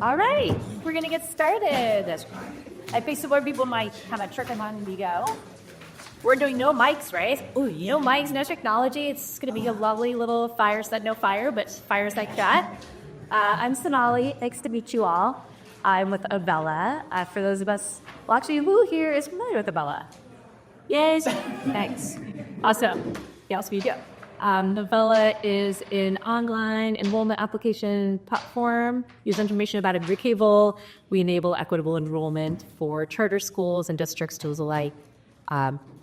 All right, we're going to get started. I think some more people might kind of trick them on we go. We're doing no mics, right? Ooh, no mics, no technology. It's going to be a lovely little fireside, no fire, but fireside chat. I'm Sonali. Nice to meet you all. I'm with Avela. For those of us, well, actually, who here is familiar with Avela? Yes. Thanks. Awesome. Yes, we do. Avela is an online enrollment application platform. Use information about equitable. We enable equitable enrollment for charter schools and district schools alike.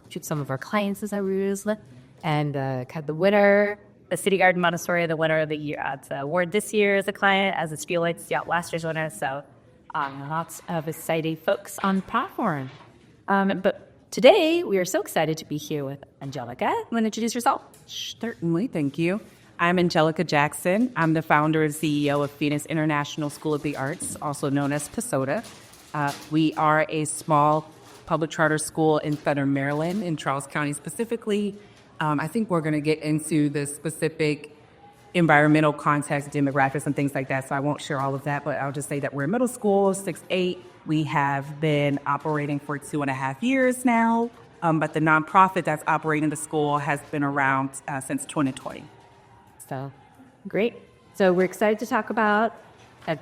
Shoot some of our clients as I use, and had the winner, the City Garden Montessori, the winner of the year award this year as a client, as a Spielitz, last year's winner. So lots of exciting folks on the platform. But today, we are so excited to be here with Angelica. You want to introduce yourself? Certainly, thank you. I'm Angelica Jackson. I'm the founder and CEO of Phoenix International School of the Arts, also known as PISOTA. We are a small public charter school in Southern Maryland, in Charles County specifically. I think we're going to get into the specific environmental context, demographics, and things like that, so I won't share all of that, but I'll just say that we're middle school, 6-8. We have been operating for 2.5 years now, but the nonprofit that's operating the school has been around since 2020. So, great. So we're excited to talk about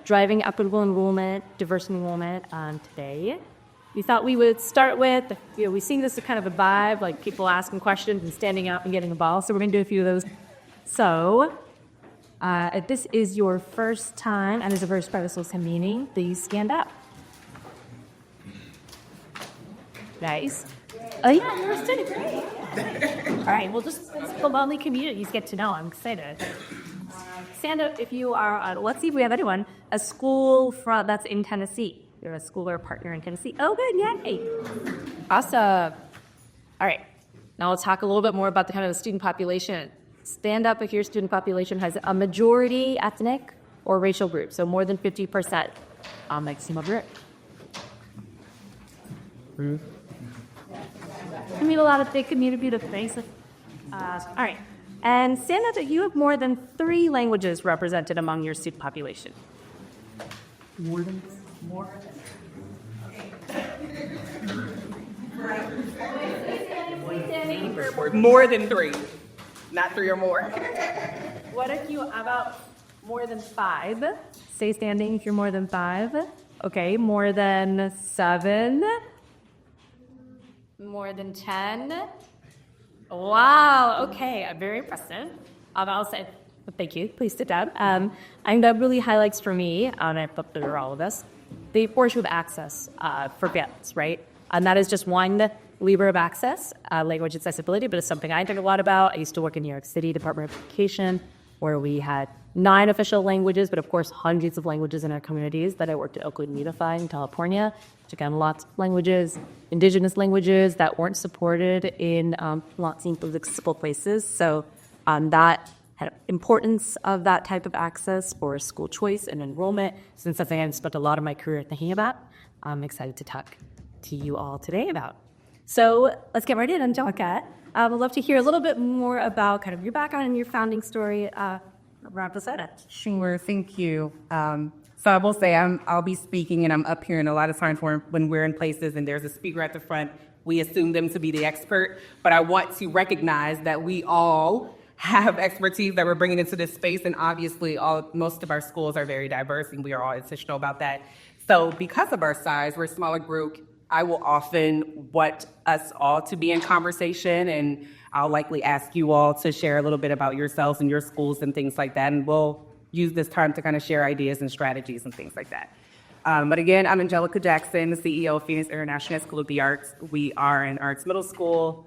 driving equitable enrollment, diverse enrollment today. We thought we would start with, we see this as kind of a vibe, like people asking questions and standing up and getting involved, so we're going to do a few of those. So, if this is your first time and is a first private school meeting, please stand up. Nice. Oh, yeah, you're a student. Great. All right, well, just the lonely communities get to know. I'm excited. Stand up if you are, let's see if we have anyone, a school that's in Tennessee. You're a school or a partner in Tennessee. Oh, good, yay. Awesome. All right, now let's talk a little bit more about the kind of the student population. Stand up if your student population has a majority ethnic or racial group, so more than 50%. Like seem over it. I mean, a lot of big community of faces. All right. And stand up if you have more than 3 languages represented among your student population. More than? More than 3, not 3 or more. What if you about more than 5? Stay standing if you're more than 5. Okay, more than 7. More than 10. Wow, okay, very impressive. I'll say, thank you, please sit down. And that really highlights for me, and I put through all of this, the importance of access for families, right? And that is just one lever of access, language accessibility, but it's something I think a lot about. I used to work in New York City Department of Education, where we had 9 official languages, but of course hundreds of languages in our communities that I worked at Oakland Unify in California, which again, lots of languages, indigenous languages that weren't supported in lots of accessible places. So that had importance of that type of access for school choice and enrollment, since that's something I've spent a lot of my career thinking about. I'm excited to talk to you all today about. So let's get right in, Angelica. I'd love to hear a little bit more about kind of your background and your founding story around PISOTA. Sure, thank you. So I will say I'll be speaking, and I'm up here, and a lot of times when we're in places and there's a speaker at the front, we assume them to be the expert, but I want to recognize that we all have expertise that we're bringing into this space, and obviously most of our schools are very diverse, and we are all intentional about that. So because of our size, we're a smaller group. I will often want us all to be in conversation, and I'll likely ask you all to share a little bit about yourselves and your schools and things like that, and we'll use this time to kind of share ideas and strategies and things like that. But again, I'm Angelica Jackson, the CEO of Phoenix International School of the Arts. We are an arts middle school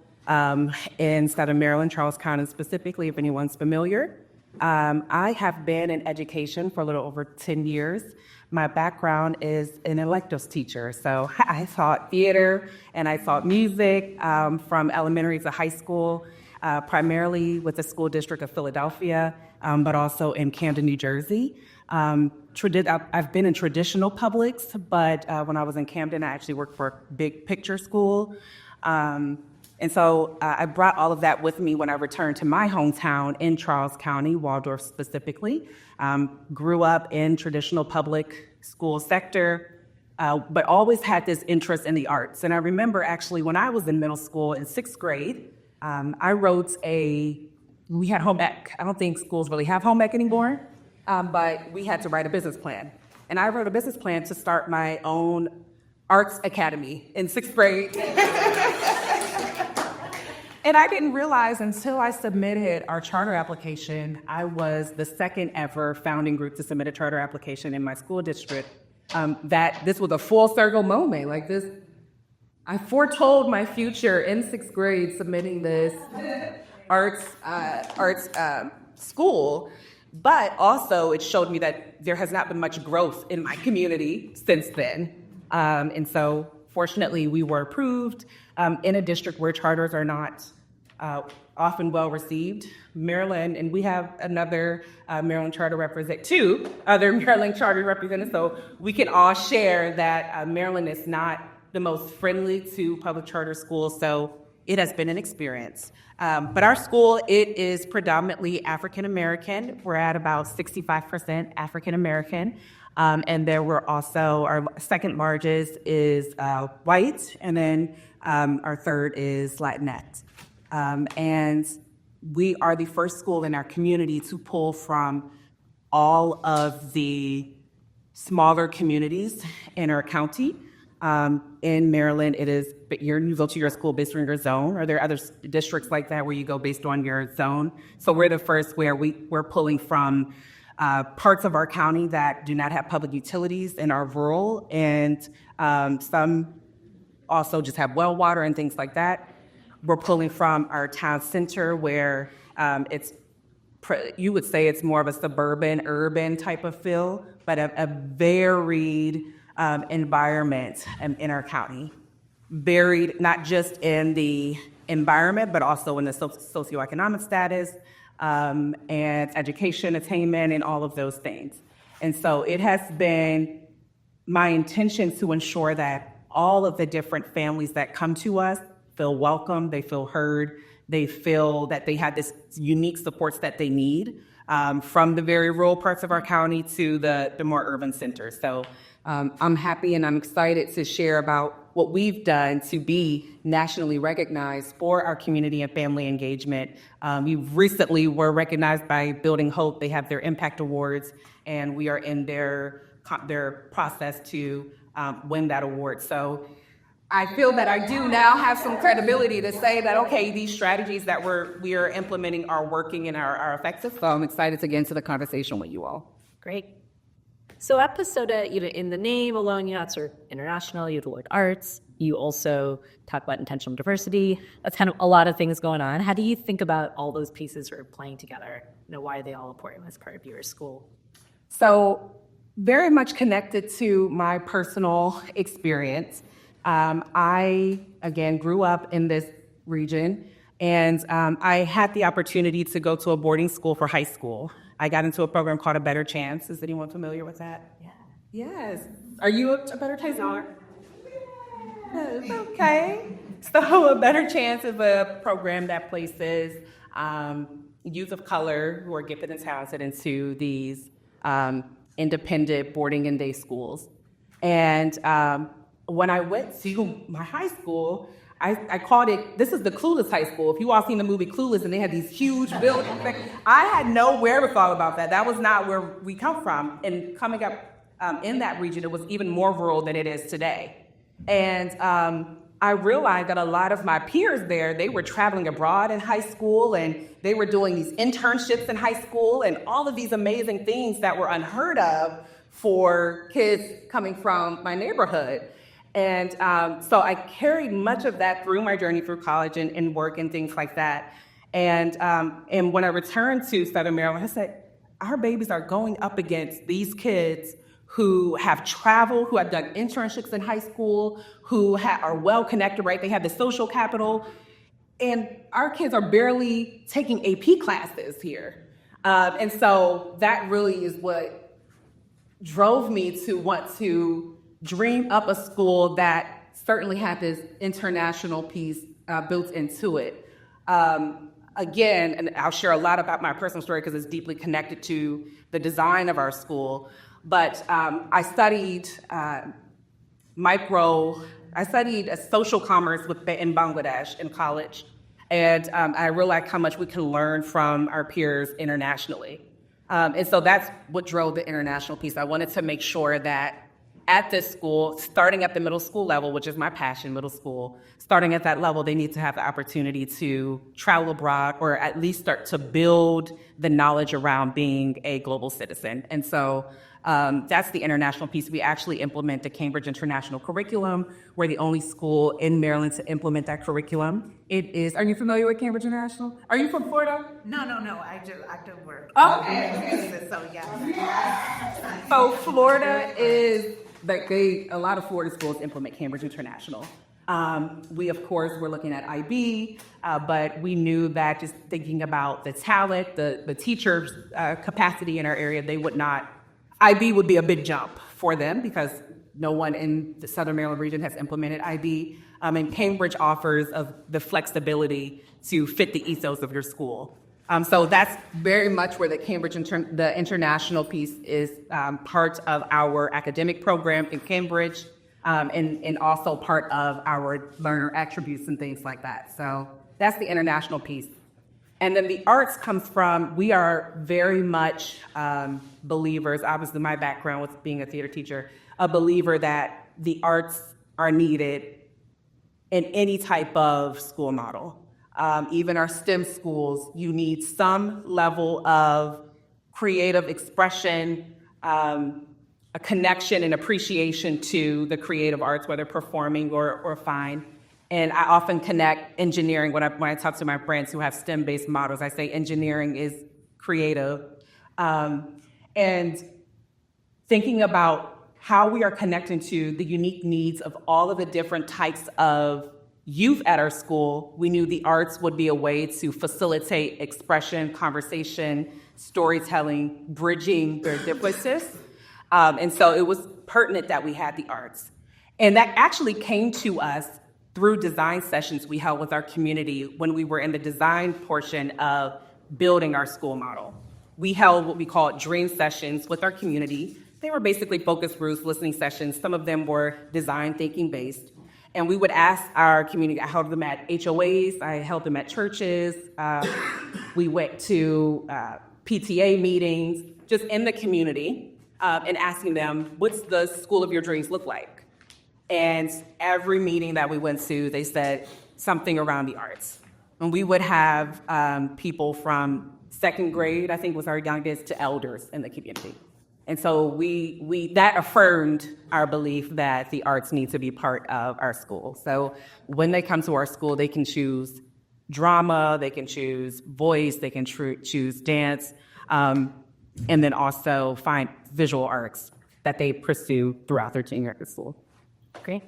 in Southern Maryland, Charles County specifically, if anyone's familiar. I have been in education for a little over 10 years. My background is an electives teacher, so I taught theater and I taught music from elementary to high school, primarily with the school district of Philadelphia, but also in Camden, New Jersey. I've been in traditional publics, but when I was in Camden, I actually worked for a big picture school. And so I brought all of that with me when I returned to my hometown in Charles County, Waldorf specifically. Grew up in traditional public school sector, but always had this interest in the arts. And I remember actually when I was in middle school in 6th grade, we had home ec. I don't think schools really have home ec anymore, but we had to write a business plan. And I wrote a business plan to start my own arts academy in 6th grade. And I didn't realize until I submitted our charter application, I was the second ever founding group to submit a charter application in my school district, that this was a full circle moment. Like this, I foretold my future in 6th grade submitting this arts school, but also it showed me that there has not been much growth in my community since then. And so fortunately, we were approved in a district where charters are not often well received, Maryland, and we have another Maryland charter representative, 2 other Maryland charter representatives, so we can all share that Maryland is not the most friendly to public charter schools, so it has been an experience. But our school, it is predominantly African American. We're at about 65% African American. And there were also, our second largest is white, and then our third is Latinx. And we are the first school in our community to pull from all of the smaller communities in our county. In Maryland, it is, you go to your school based on your zone. Are there other districts like that where you go based on your zone? So we're the first where we're pulling from parts of our county that do not have public utilities and are rural, and some also just have well water and things like that. We're pulling from our town center where you would say it's more of a suburban, urban type of feel, but a varied environment in our county. Varied not just in the environment, but also in the socioeconomic status, and education, attainment, and all of those things. And so it has been my intention to ensure that all of the different families that come to us feel welcome, they feel heard, they feel that they have this unique supports that they need, from the very rural parts of our county to the more urban centers. So I'm happy and I'm excited to share about what we've done to be nationally recognized for our community and family engagement. We recently were recognized by Building Hope. They have their Impact Awards, and we are in their process to win that award. So I feel that I do now have some credibility to say that, okay, these strategies that we are implementing are working and are effective. So I'm excited to get into the conversation with you all. Great. So at PISOTA, in the name alone, it's sort of international, you have the word arts. You also talk about intentional diversity. That's kind of a lot of things going on. How do you think about all those pieces sort of playing together? Why are they all important as part of your school? So very much connected to my personal experience. I, again, grew up in this region, and I had the opportunity to go to a boarding school for high school. I got into a program called A Better Chance. Is anyone familiar with that? Yeah. Yes. Are you a Better Chance owner? Yes, okay. So A Better Chance is a program that places youth of color who are gifted and talented into these independent boarding and day schools. And when I went to my high school, I called it, this is the Clueless High School. If you all seen the movie Clueless, and they had these huge buildings, I had no wherewithal about that. That was not where we come from. And coming up in that region, it was even more rural than it is today. And I realized that a lot of my peers there, they were traveling abroad in high school, and they were doing these internships in high school, and all of these amazing things that were unheard of for kids coming from my neighborhood. And so I carried much of that through my journey through college and work and things like that. And when I returned to Southern Maryland, I said, our babies are going up against these kids who have traveled, who have done internships in high school, who are well connected, right? They have the social capital. And our kids are barely taking AP classes here. And so that really is what drove me to want to dream up a school that certainly had this international piece built into it. Again, and I'll share a lot about my personal story because it's deeply connected to the design of our school, but I studied social commerce in Bangladesh in college, and I realized how much we can learn from our peers internationally. And so that's what drove the international piece. I wanted to make sure that at this school, starting at the middle school level, which is my passion, middle school, starting at that level, they need to have the opportunity to travel abroad or at least start to build the knowledge around being a global citizen. And so that's the international piece. We actually implement the Cambridge International Curriculum. We're the only school in Maryland to implement that curriculum. Are you familiar with Cambridge International? Are you from Florida? No. I do work. Okay. So, yeah. So Florida is, a lot of Florida schools implement Cambridge International. We, of course, were looking at IB, but we knew that just thinking about the talent, the teacher's capacity in our area, IB would be a big jump for them because no one in the Southern Maryland region has implemented IB. And Cambridge offers the flexibility to fit the ethos of your school. So that's very much where the Cambridge, the international piece is part of our academic program in Cambridge, and also part of our learner attributes and things like that. So that's the international piece. And then the arts comes from, we are very much believers, obviously my background with being a theater teacher, a believer that the arts are needed in any type of school model. Even our STEM schools, you need some level of creative expression, a connection and appreciation to the creative arts, whether performing or fine. And I often connect engineering when I talk to my friends who have STEM-based models. I say engineering is creative. And thinking about how we are connecting to the unique needs of all of the different types of youth at our school, we knew the arts would be a way to facilitate expression, conversation, storytelling, bridging their differences. And so it was pertinent that we had the arts. And that actually came to us through design sessions we held with our community when we were in the design portion of building our school model. We held what we called dream sessions with our community. They were basically focus groups, listening sessions. Some of them were design thinking based. And we would ask our community, I held them at HOAs, I held them at churches. We went to PTA meetings, just in the community, and asking them, what's the school of your dreams look like? And every meeting that we went to, they said something around the arts. And we would have people from second grade, I think was our youngest, to elders in the community. And so that affirmed our belief that the arts need to be part of our school. So when they come to our school, they can choose drama, they can choose voice, they can choose dance, and then also find visual arts that they pursue throughout their tenure at the school. Great.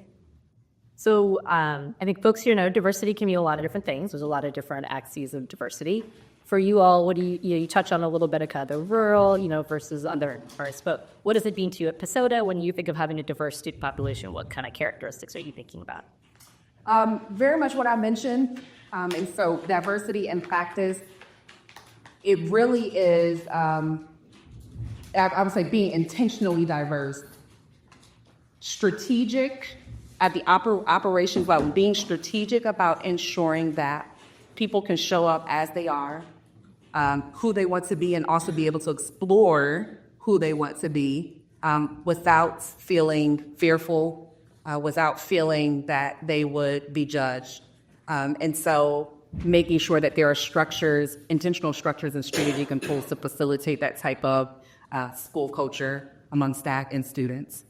So I think folks here know diversity can mean a lot of different things. There's a lot of different axes of diversity. For you all, what do you touch on a little bit of kind of the rural, versus other parts, but what does it mean to you at PISOTA when you think of having a diverse student population? What kind of characteristics are you thinking about? Very much what I mentioned. And so diversity in practice, it really is, I would say, being intentionally diverse. Strategic at the operations level, being strategic about ensuring that people can show up as they are, who they want to be, and also be able to explore who they want to be without feeling fearful, without feeling that they would be judged. And so making sure that there are structures, intentional structures and strategic and tools to facilitate that type of school culture among staff and students.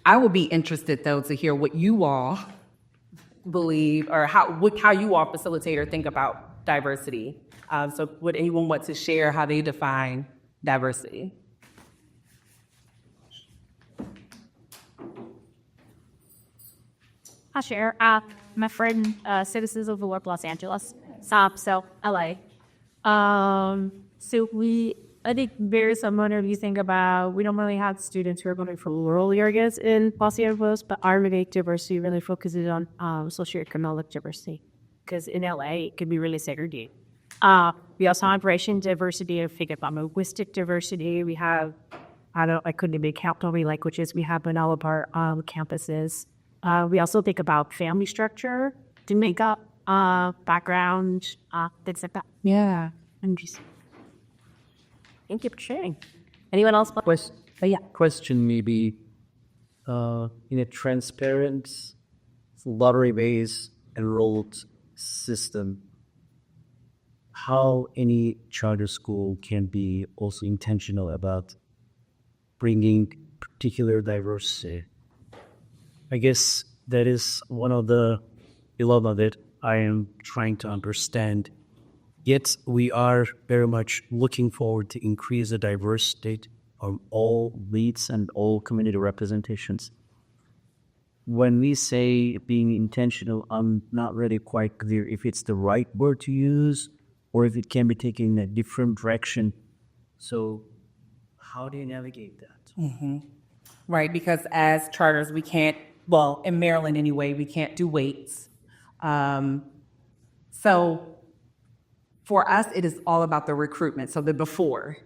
I would be interested, though, to hear what you all believe or how you all facilitate or think about diversity. So would anyone want to share how they define diversity? I'll share. My friend, citizens of Los Angeles, so LA. So we I think very similar if you think about, we don't really have students who are going from rural areas in Los Angeles, but our Mosaic diversity really focuses on socioeconomic diversity. Because in LA, it can be really segregated. We also have racial diversity, think about linguistic diversity. We have, I couldn't even count how many languages we have in all of our campuses. We also think about family structure to make up background, things like that. Yeah. And just thank you for sharing. Anyone else? Question maybe in a transparent, lottery-based enrolled system, how any charter school can be also intentional about bringing particular diversity. I guess that is one of the dilemma that I am trying to understand. Yet we are very much looking forward to increase the diversity of all leads and all community representations. When we say being intentional, I'm not really quite clear if it's the right word to use or if it can be taken in a different direction. So how do you navigate that? Right, because as charters, we can't, well, in Maryland anyway, we can't do weights. So for us, it is all about the recruitment, so the before.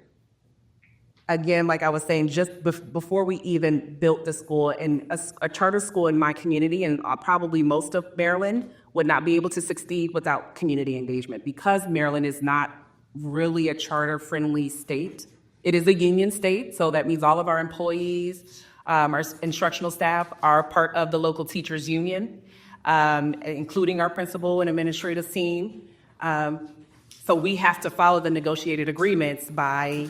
Again, like I was saying, just before we even built the school, and a charter school in my community, and probably most of Maryland, would not be able to succeed without community engagement. Because Maryland is not really a charter-friendly state, it is a union state, so that means all of our employees, our instructional staff are part of the local teachers union, including our principal and administrative team. So we have to follow the negotiated agreements by,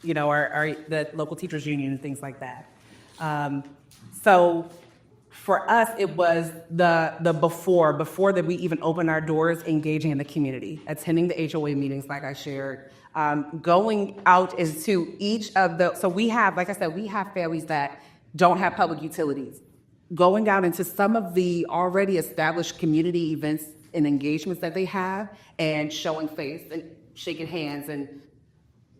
the local teachers union and things like that. So for us, it was the before that we even opened our doors, engaging in the community, attending the HOA meetings like I shared, going out into each of so we have, like I said, we have families that don't have public utilities. Going out into some of the already established community events and engagements that they have and showing face and shaking hands and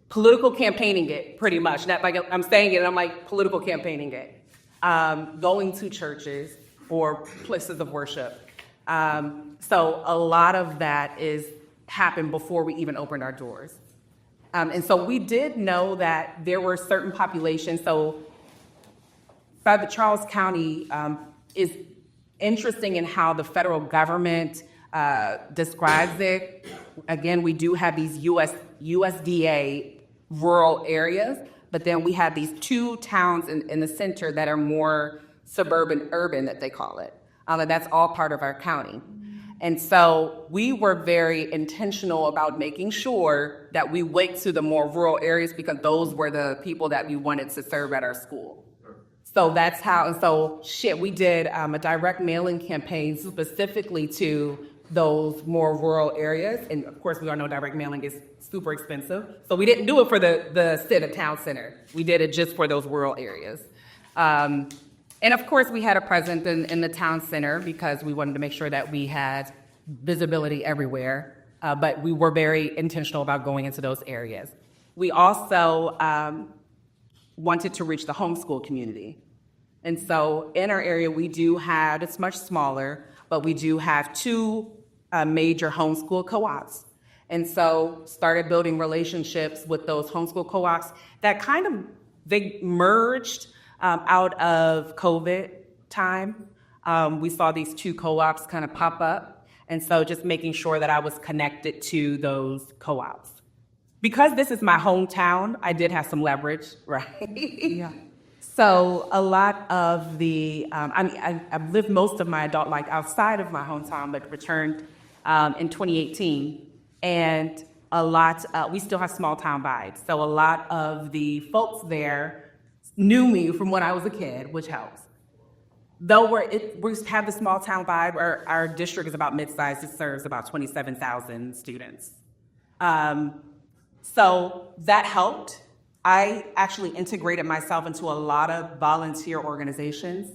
political campaigning it, pretty much. Not like I'm saying it, and I'm like political campaigning it. Going to churches or places of worship. So a lot of that happened before we even opened our doors. And so we did know that there were certain populations. So Charles County is interesting in how the federal government describes it. Again, we do have these USDA rural areas, but then we have these two towns in the center that are more suburban urban, that they call it. And that's all part of our county. And so we were very intentional about making sure that we went to the more rural areas because those were the people that we wanted to serve at our school. So that's how, and so we did a direct mailing campaign specifically to those more rural areas. And of course, we all know direct mailing is super expensive. So we didn't do it for the town center. We did it just for those rural areas. And of course, we had a presence in the town center because we wanted to make sure that we had visibility everywhere. But we were very intentional about going into those areas. We also wanted to reach the homeschool community. And so in our area, we do have, it's much smaller, but we do have two major homeschool co-ops. And so started building relationships with those homeschool co-ops that they merged out of COVID time. We saw these two co-ops kind of pop up. And so just making sure that I was connected to those co-ops. Because this is my hometown, I did have some leverage, right? Yeah. So a lot of I've lived most of my adult life outside of my hometown, but returned in 2018. And we still have small town vibes. So a lot of the folks there knew me from when I was a kid, which helps. Though we have the small town vibe, our district is about mid-sized. It serves about 27,000 students. So that helped. I actually integrated myself into a lot of volunteer organizations.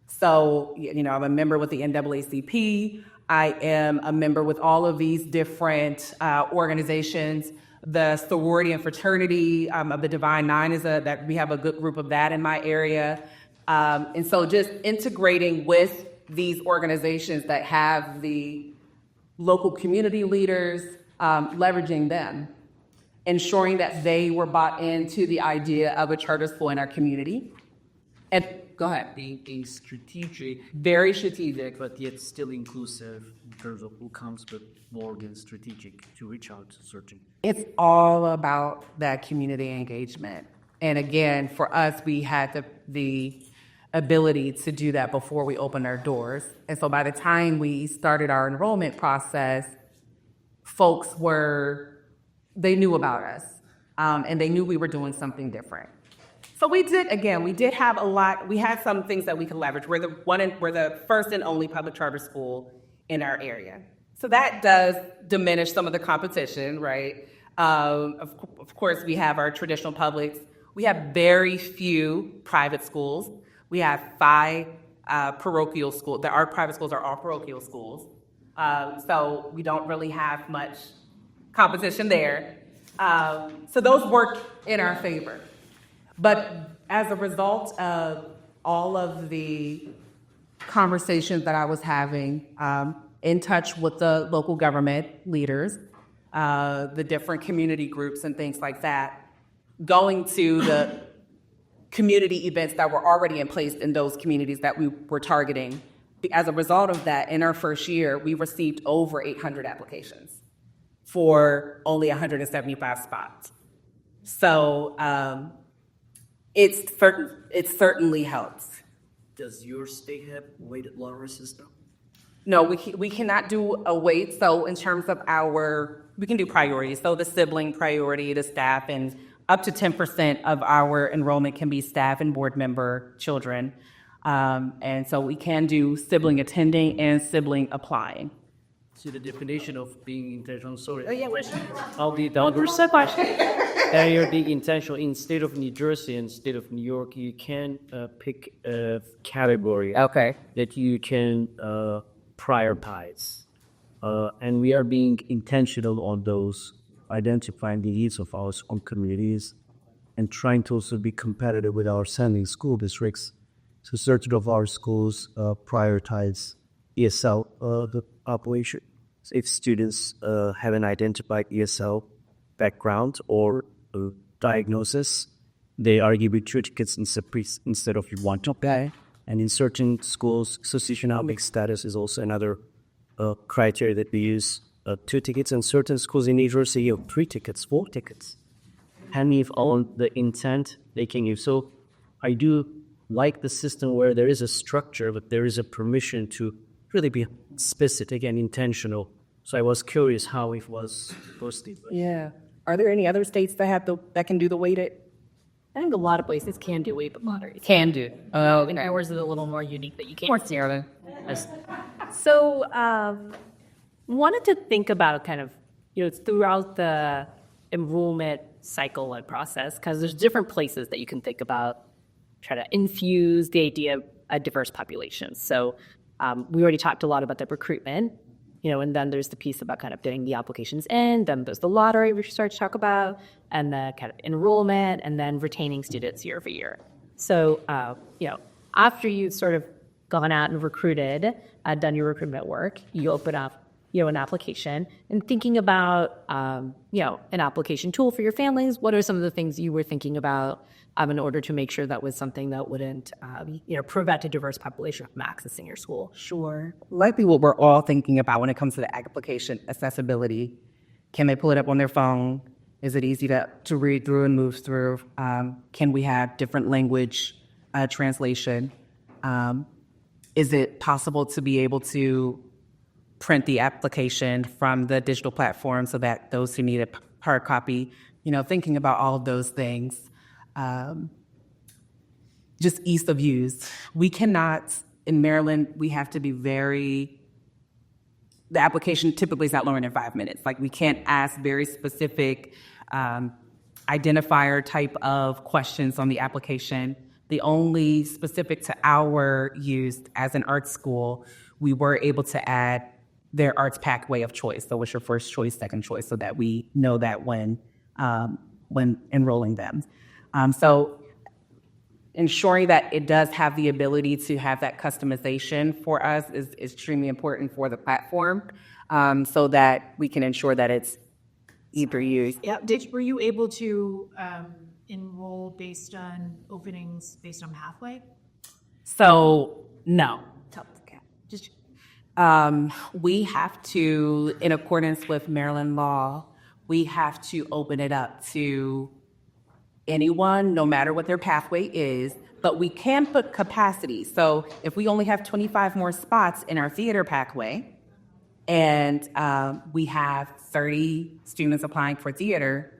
So, I'm a member with the NAACP. I am a member with all of these different organizations. The sorority and fraternity of the Divine Nine that we have a good group of that in my area. And so just integrating with these organizations that have the local community leaders, leveraging them, ensuring that they were bought into the idea of a charter school in our community. And go ahead. Being strategic, Very strategic. but yet still inclusive in terms of who comes, but more than strategic to reach out to certain. It's all about that community engagement. And again, for us, we had the ability to do that before we opened our doors. And so by the time we started our enrollment process, folks they knew about us, and they knew we were doing something different. So we did have a lot. We had some things that we could leverage. We're the first and only public charter school in our area. So that does diminish some of the competition, right? Of course, we have our traditional publics. We have very few private schools. We have 5 parochial schools. Our private schools are all parochial schools. So we don't really have much competition there. So those work in our favor. But as a result of all of the conversations that I was having, in touch with the local government leaders, the different community groups and things like that, going to the community events that were already in place in those communities that we were targeting. As a result of that, in our first year, we received over 800 applications for only 175 spots. So it certainly helps. Does your state have weighted lottery system? No, we cannot do a weight. So in terms of we can do priorities. So the sibling priority, the staff, and up to 10% of our enrollment can be staff and board member children. And so we can do sibling attending and sibling applying. So the definition of being intentional, sorry. Oh, yeah, I'll be down. And you're being intentional in state of New Jersey and state of New York, you can pick a category that you can prioritize. And we are being intentional on those, identifying the needs of our own communities and trying to also be competitive with our sending school districts. So certain of our schools prioritize ESL, the population. So if students have an identified ESL background or diagnosis, they are given 2 tickets instead of 1. Okay. And in certain schools, socioeconomic status is also another criteria that we use. 2 tickets, and certain schools in New Jersey, you have 3 tickets, 4 tickets. And if on the intent, they can use. So I do like the system where there is a structure, but there is a permission to really be specific and intentional. So I was curious how it was posted. Yeah. Are there any other states that can do the weighted? I think a lot of places can do weight, but moderate. Can do. Oh, ours is a little more unique that you can't. More Sarah. So, wanted to think about kind of, throughout the enrollment cycle and process, because there's different places that you can think about, try to infuse the idea of diverse populations. So, we already talked a lot about the recruitment, and then there's the piece about kind of getting the applications in, then there's the lottery we started to talk about, and the kind of enrollment, and then retaining students year over year. So, after you've sort of gone out and recruited, done your recruitment work, you open up, an application, and thinking about, an application tool for your families. What are some of the things you were thinking about in order to make sure that was something that wouldn't, prevent a diverse population from accessing your school? Sure. Likely what we're all thinking about when it comes to the application accessibility. Can they pull it up on their phone? Is it easy to read through and move through? Can we have different language translation? Is it possible to be able to print the application from the digital platform so that those who need a hard copy, thinking about all of those things. Just ease of use. We cannot, in Maryland, we have to be the application typically is not longer than 5 minutes. Like, we can't ask very specific identifier type of questions on the application. The only specific to our use as an art school, we were able to add their arts pathway of choice. So what's your first choice, second choice, so that we know that when when enrolling them. So ensuring that it does have the ability to have that customization for us is extremely important for the platform, so that we can ensure that it's easier use. Yeah. Were you able to enroll based on openings based on pathway? So no. Just We have to, in accordance with Maryland law, we have to open it up to anyone, no matter what their pathway is, but we can put capacity. So if we only have 25 more spots in our theater pathway, and we have 30 students applying for theater,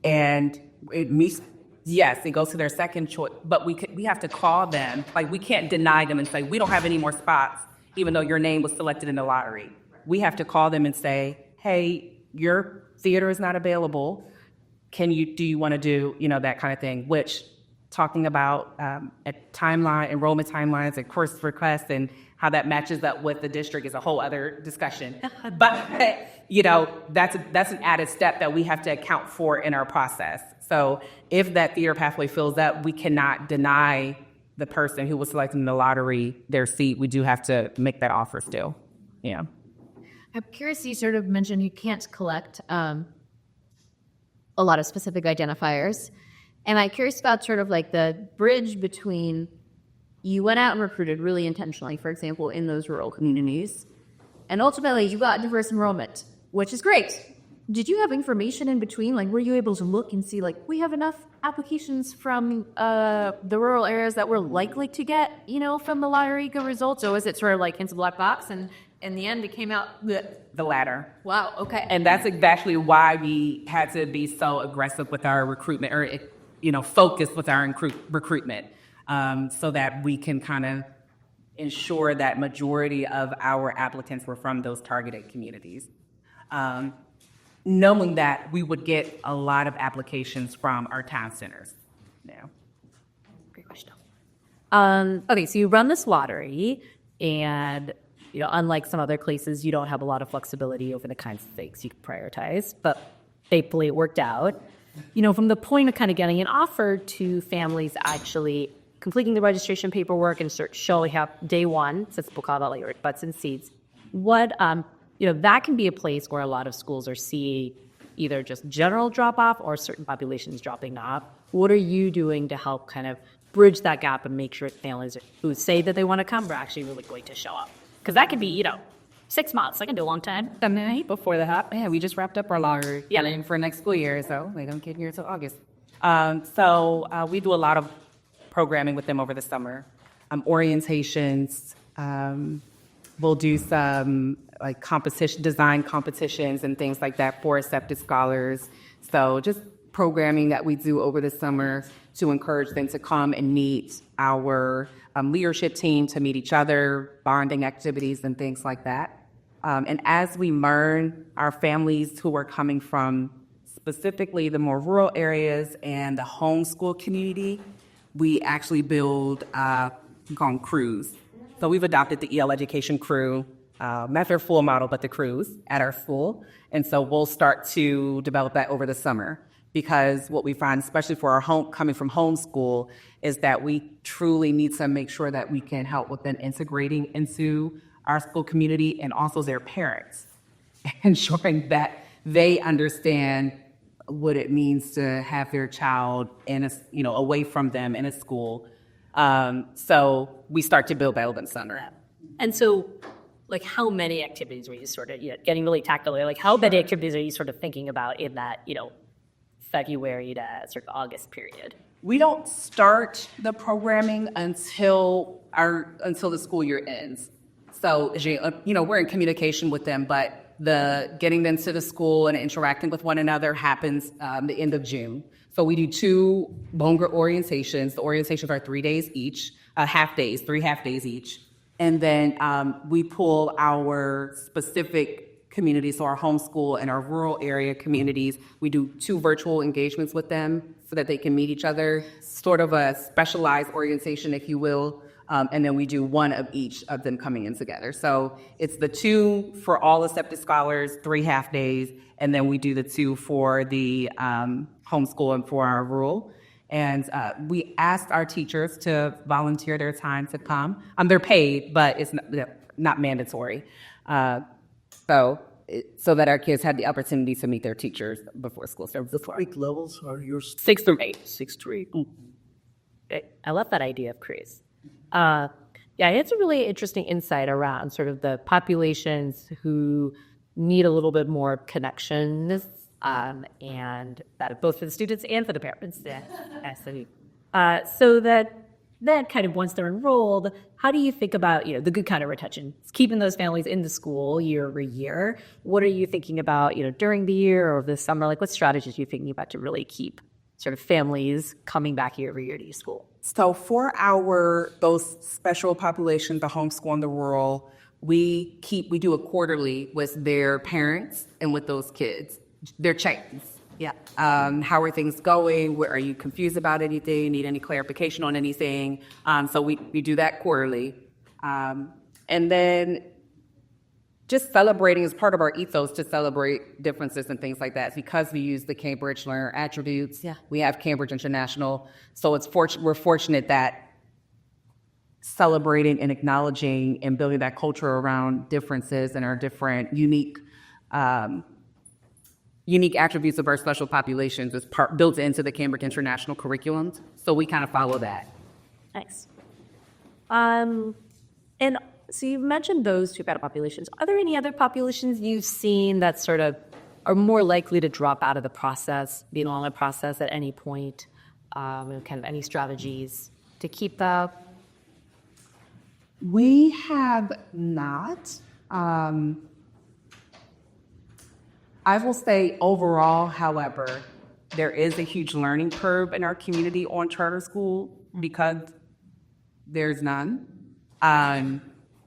and it meets, yes, it goes to their second choice, but we have to call them. Like, we can't deny them and say, we don't have any more spots, even though your name was selected in the lottery. We have to call them and say, hey, your theater is not available. Do you want to do, that kind of thing, which talking about enrollment timelines and course requests and how that matches up with the district is a whole other discussion. But, that's an added step that we have to account for in our process. So if that theater pathway fills up, we cannot deny the person who was selected in the lottery their seat. We do have to make that offer still. Yeah. I'm curious, you sort of mentioned you can't collect a lot of specific identifiers. And I'm curious about sort of like the bridge between you went out and recruited really intentionally, for example, in those rural communities, and ultimately you got diverse enrollment, which is great. Did you have information in between? Like, were you able to look and see, like, we have enough applications from the rural areas that we're likely to get, from the lottery results? Or was it sort of like hints of black box, and in the end it came out The latter. wow, okay. And that's exactly why we had to be so aggressive with our recruitment, or, focused with our recruitment, so that we can kind of ensure that majority of our applicants were from those targeted communities. Knowing that we would get a lot of applications from our town centers. Yeah. Great question. Okay, so you run this lottery, and unlike some other places, you don't have a lot of flexibility over the kinds of things you can prioritize. But thankfully, it worked out. From the point of kind of getting an offer to families actually completing the registration paperwork and showing up day one, since we'll call that like your butts and seats. What that can be a place where a lot of schools are seeing either just general drop-off or certain populations dropping off. What are you doing to help kind of bridge that gap and make sure families who say that they want to come are actually really going to show up? Because that could be, 6 months. That can do a long time. The night before that, we just wrapped up our lottery planning for next school year, so they don't get here until August. So we do a lot of programming with them over the summer, orientations. We'll do some like design competitions and things like that for accepted scholars. So just programming that we do over the summer to encourage them to come and meet our leadership team, to meet each other, bonding activities and things like that. And as we learn, our families who are coming from specifically the more rural areas and the homeschool community, we actually build called crews. So we've adopted the EL education crew, not their full model, but the crews at our school. And so we'll start to develop that over the summer, because what we find, especially for our coming from homeschool, is that we truly need to make sure that we can help with them integrating into our school community, and also their parents, ensuring that they understand what it means to have their child away from them in a school. So we start to build that over the summer. And so, like, how many activities were you sort of getting really tactile? Like, how many activities are you sort of thinking about in that, February to sort of August period? We don't start the programming until the school year ends. So, we're in communication with them, but the getting them to the school and interacting with one another happens the end of June. So we do 2 longer orientations. The orientations are 3 days each, 3 half days each. And then we pull our specific communities, so our homeschool and our rural area communities. We do 2 virtual engagements with them so that they can meet each other, sort of a specialized orientation, if you will, and then we do one of each of them coming in together. So it's the 2 for all accepted scholars, 3 half days, and then we do the 2 for the homeschool and for our rural. And we asked our teachers to volunteer their time to come. They're paid, but it's not mandatory. So that our kids had the opportunity to meet their teachers before school starts. The 3 levels are yours. 6 through 8. 6 3. I love that idea of Chris. Yeah, it's a really interesting insight around sort of the populations who need a little bit more connection, and that both for the students and for the parents. So that then kind of once they're enrolled, how do you think about, the good kind of retention? It's keeping those families in the school year over year. What are you thinking about, during the year or the summer? Like, what strategies are you thinking about to really keep sort of families coming back year over year to your school? So for those special populations, the homeschool and the rural, we do a quarterly with their parents and with those kids, their check-ins. Yeah. How are things going? Are you confused about anything? Need any clarification on anything? So we do that quarterly. And then just celebrating is part of our ethos to celebrate differences and things like that. Because we use the Cambridge Learner Attributes, we have Cambridge International. So we're fortunate that celebrating and acknowledging and building that culture around differences and our different unique attributes of our special populations is built into the Cambridge International curriculums. So we kind of follow that. Nice. And so you mentioned those 2 better populations. Are there any other populations you've seen that sort of are more likely to drop out of the process, be along the process at any point? Kind of any strategies to keep that? We have not. I will say overall, however, there is a huge learning curve in our community on charter school because there's none.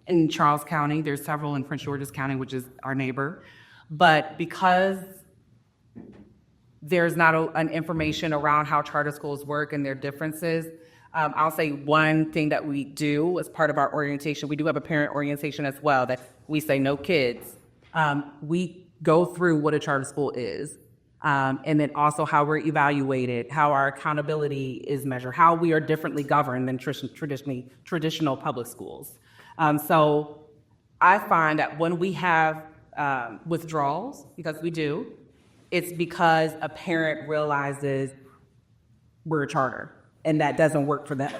In Charles County, there's several in Prince George's County, which is our neighbor. But because there's not an information around how charter schools work and their differences, I'll say one thing that we do as part of our orientation, we do have a parent orientation as well that we say no kids. We go through what a charter school is, and then also how we're evaluated, how our accountability is measured, how we are differently governed than traditional public schools. So I find that when we have withdrawals, because we do, it's because a parent realizes we're a charter and that doesn't work for them.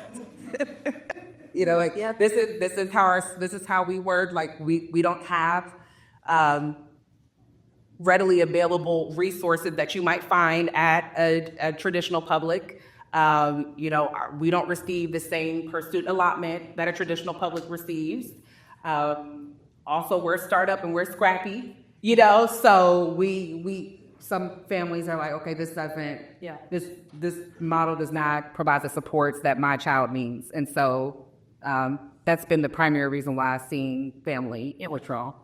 This is how we work. Like we don't have readily available resources that you might find at a traditional public. We don't receive the same per student allotment that a traditional public receives. Also, we're a startup and we're scrappy, so some families are like, okay, this model does not provide the supports that my child needs. And so that's been the primary reason why I've seen family withdrawal.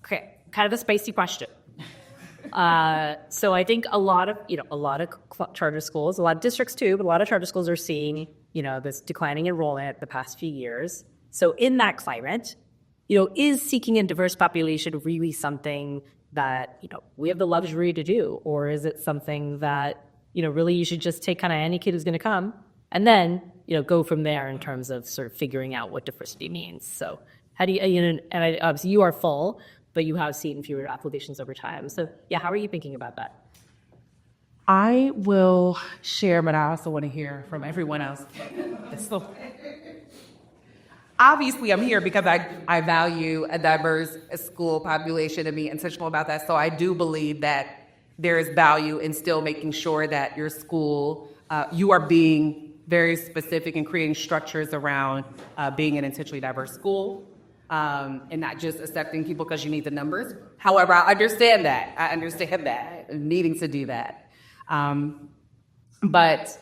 Okay, kind of a spicy question. So I think a lot of charter schools, a lot of districts too, but a lot of charter schools are seeing, this declining enrollment the past few years. So in that climate, is seeking a diverse population really something that, we have the luxury to do? Or is it something that, really you should just take kind of any kid who's going to come and then, go from there in terms of sort of figuring out what diversity means? So how do you, obviously you are full, but you have seen fewer applications over time. So how are you thinking about that? I will share, but I also want to hear from everyone else. So, obviously, I'm here because I value a diverse school population and be intentional about that. So I do believe that there is value in still making sure that your school, you are being very specific and creating structures around being an intentionally diverse school. And not just accepting people because you need the numbers. However, I understand that, needing to do that. But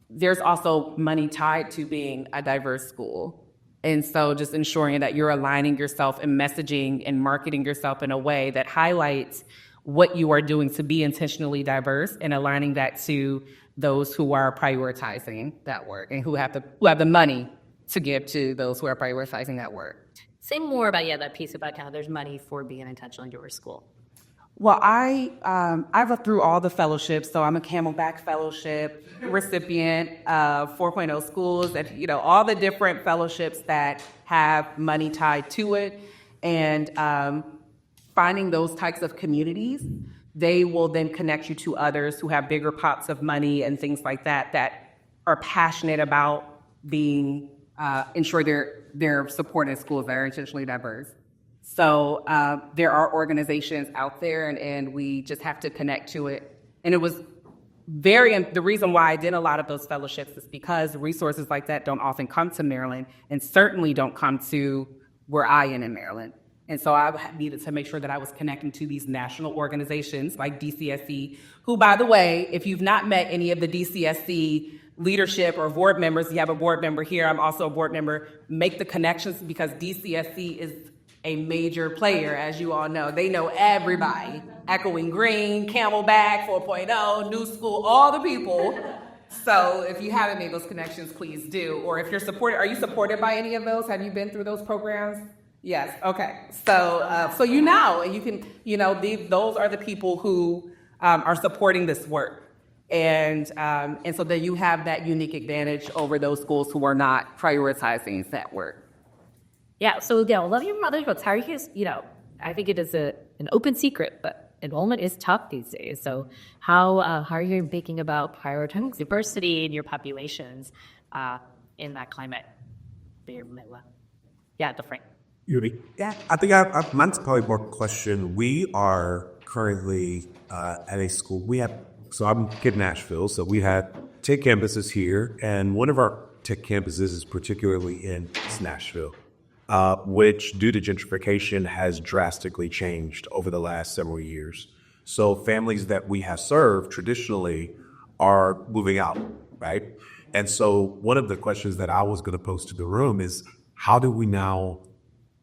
there's also money tied to being a diverse school. And so just ensuring that you're aligning yourself and messaging and marketing yourself in a way that highlights what you are doing to be intentionally diverse and aligning that to those who are prioritizing that work and who have the money to give to those who are prioritizing that work. Say more about that piece about how there's money for being intentionally diverse school. Well, I've looked through all the fellowships, so I'm a Camelback Fellowship recipient, 4.0 schools, and all the different fellowships that have money tied to it, and finding those types of communities, they will then connect you to others who have bigger pots of money and things like that are passionate about being ensure they're supporting schools that are intentionally diverse. So there are organizations out there, and we just have to connect to it. And it was the reason why I did a lot of those fellowships is because resources like that don't often come to Maryland, and certainly don't come to where I am in Maryland. And so I needed to make sure that I was connecting to these national organizations like DCSC, who, by the way, if you've not met any of the DCSC leadership or board members, you have a board member here, I'm also a board member, make the connections, because DCSC is a major player, as you all know. They know everybody. Echoing Green, Camelback, 4.0, New School, all the people. So if you haven't made those connections, please do. Or if you're supported, are you supported by any of those? Have you been through those programs? Yes, okay. So so and you can, those are the people who are supporting this work. And so that you have that unique advantage over those schools who are not prioritizing that work. Yeah, so love your mother's books. How are you guys, I think it is an open secret, but enrollment is tough these days. So how are you thinking about prioritizing diversity in your populations in that climate? Yeah, the Frank. Yuri. Yeah. I think mine's probably more question. We are currently at a school. So I'm in Nashville, so we had tech campuses here, and one of our tech campuses is particularly in Nashville. Which, due to gentrification, has drastically changed over the last several years. So families that we have served traditionally are moving out, right? And so one of the questions that I was going to pose to the room is, how do we now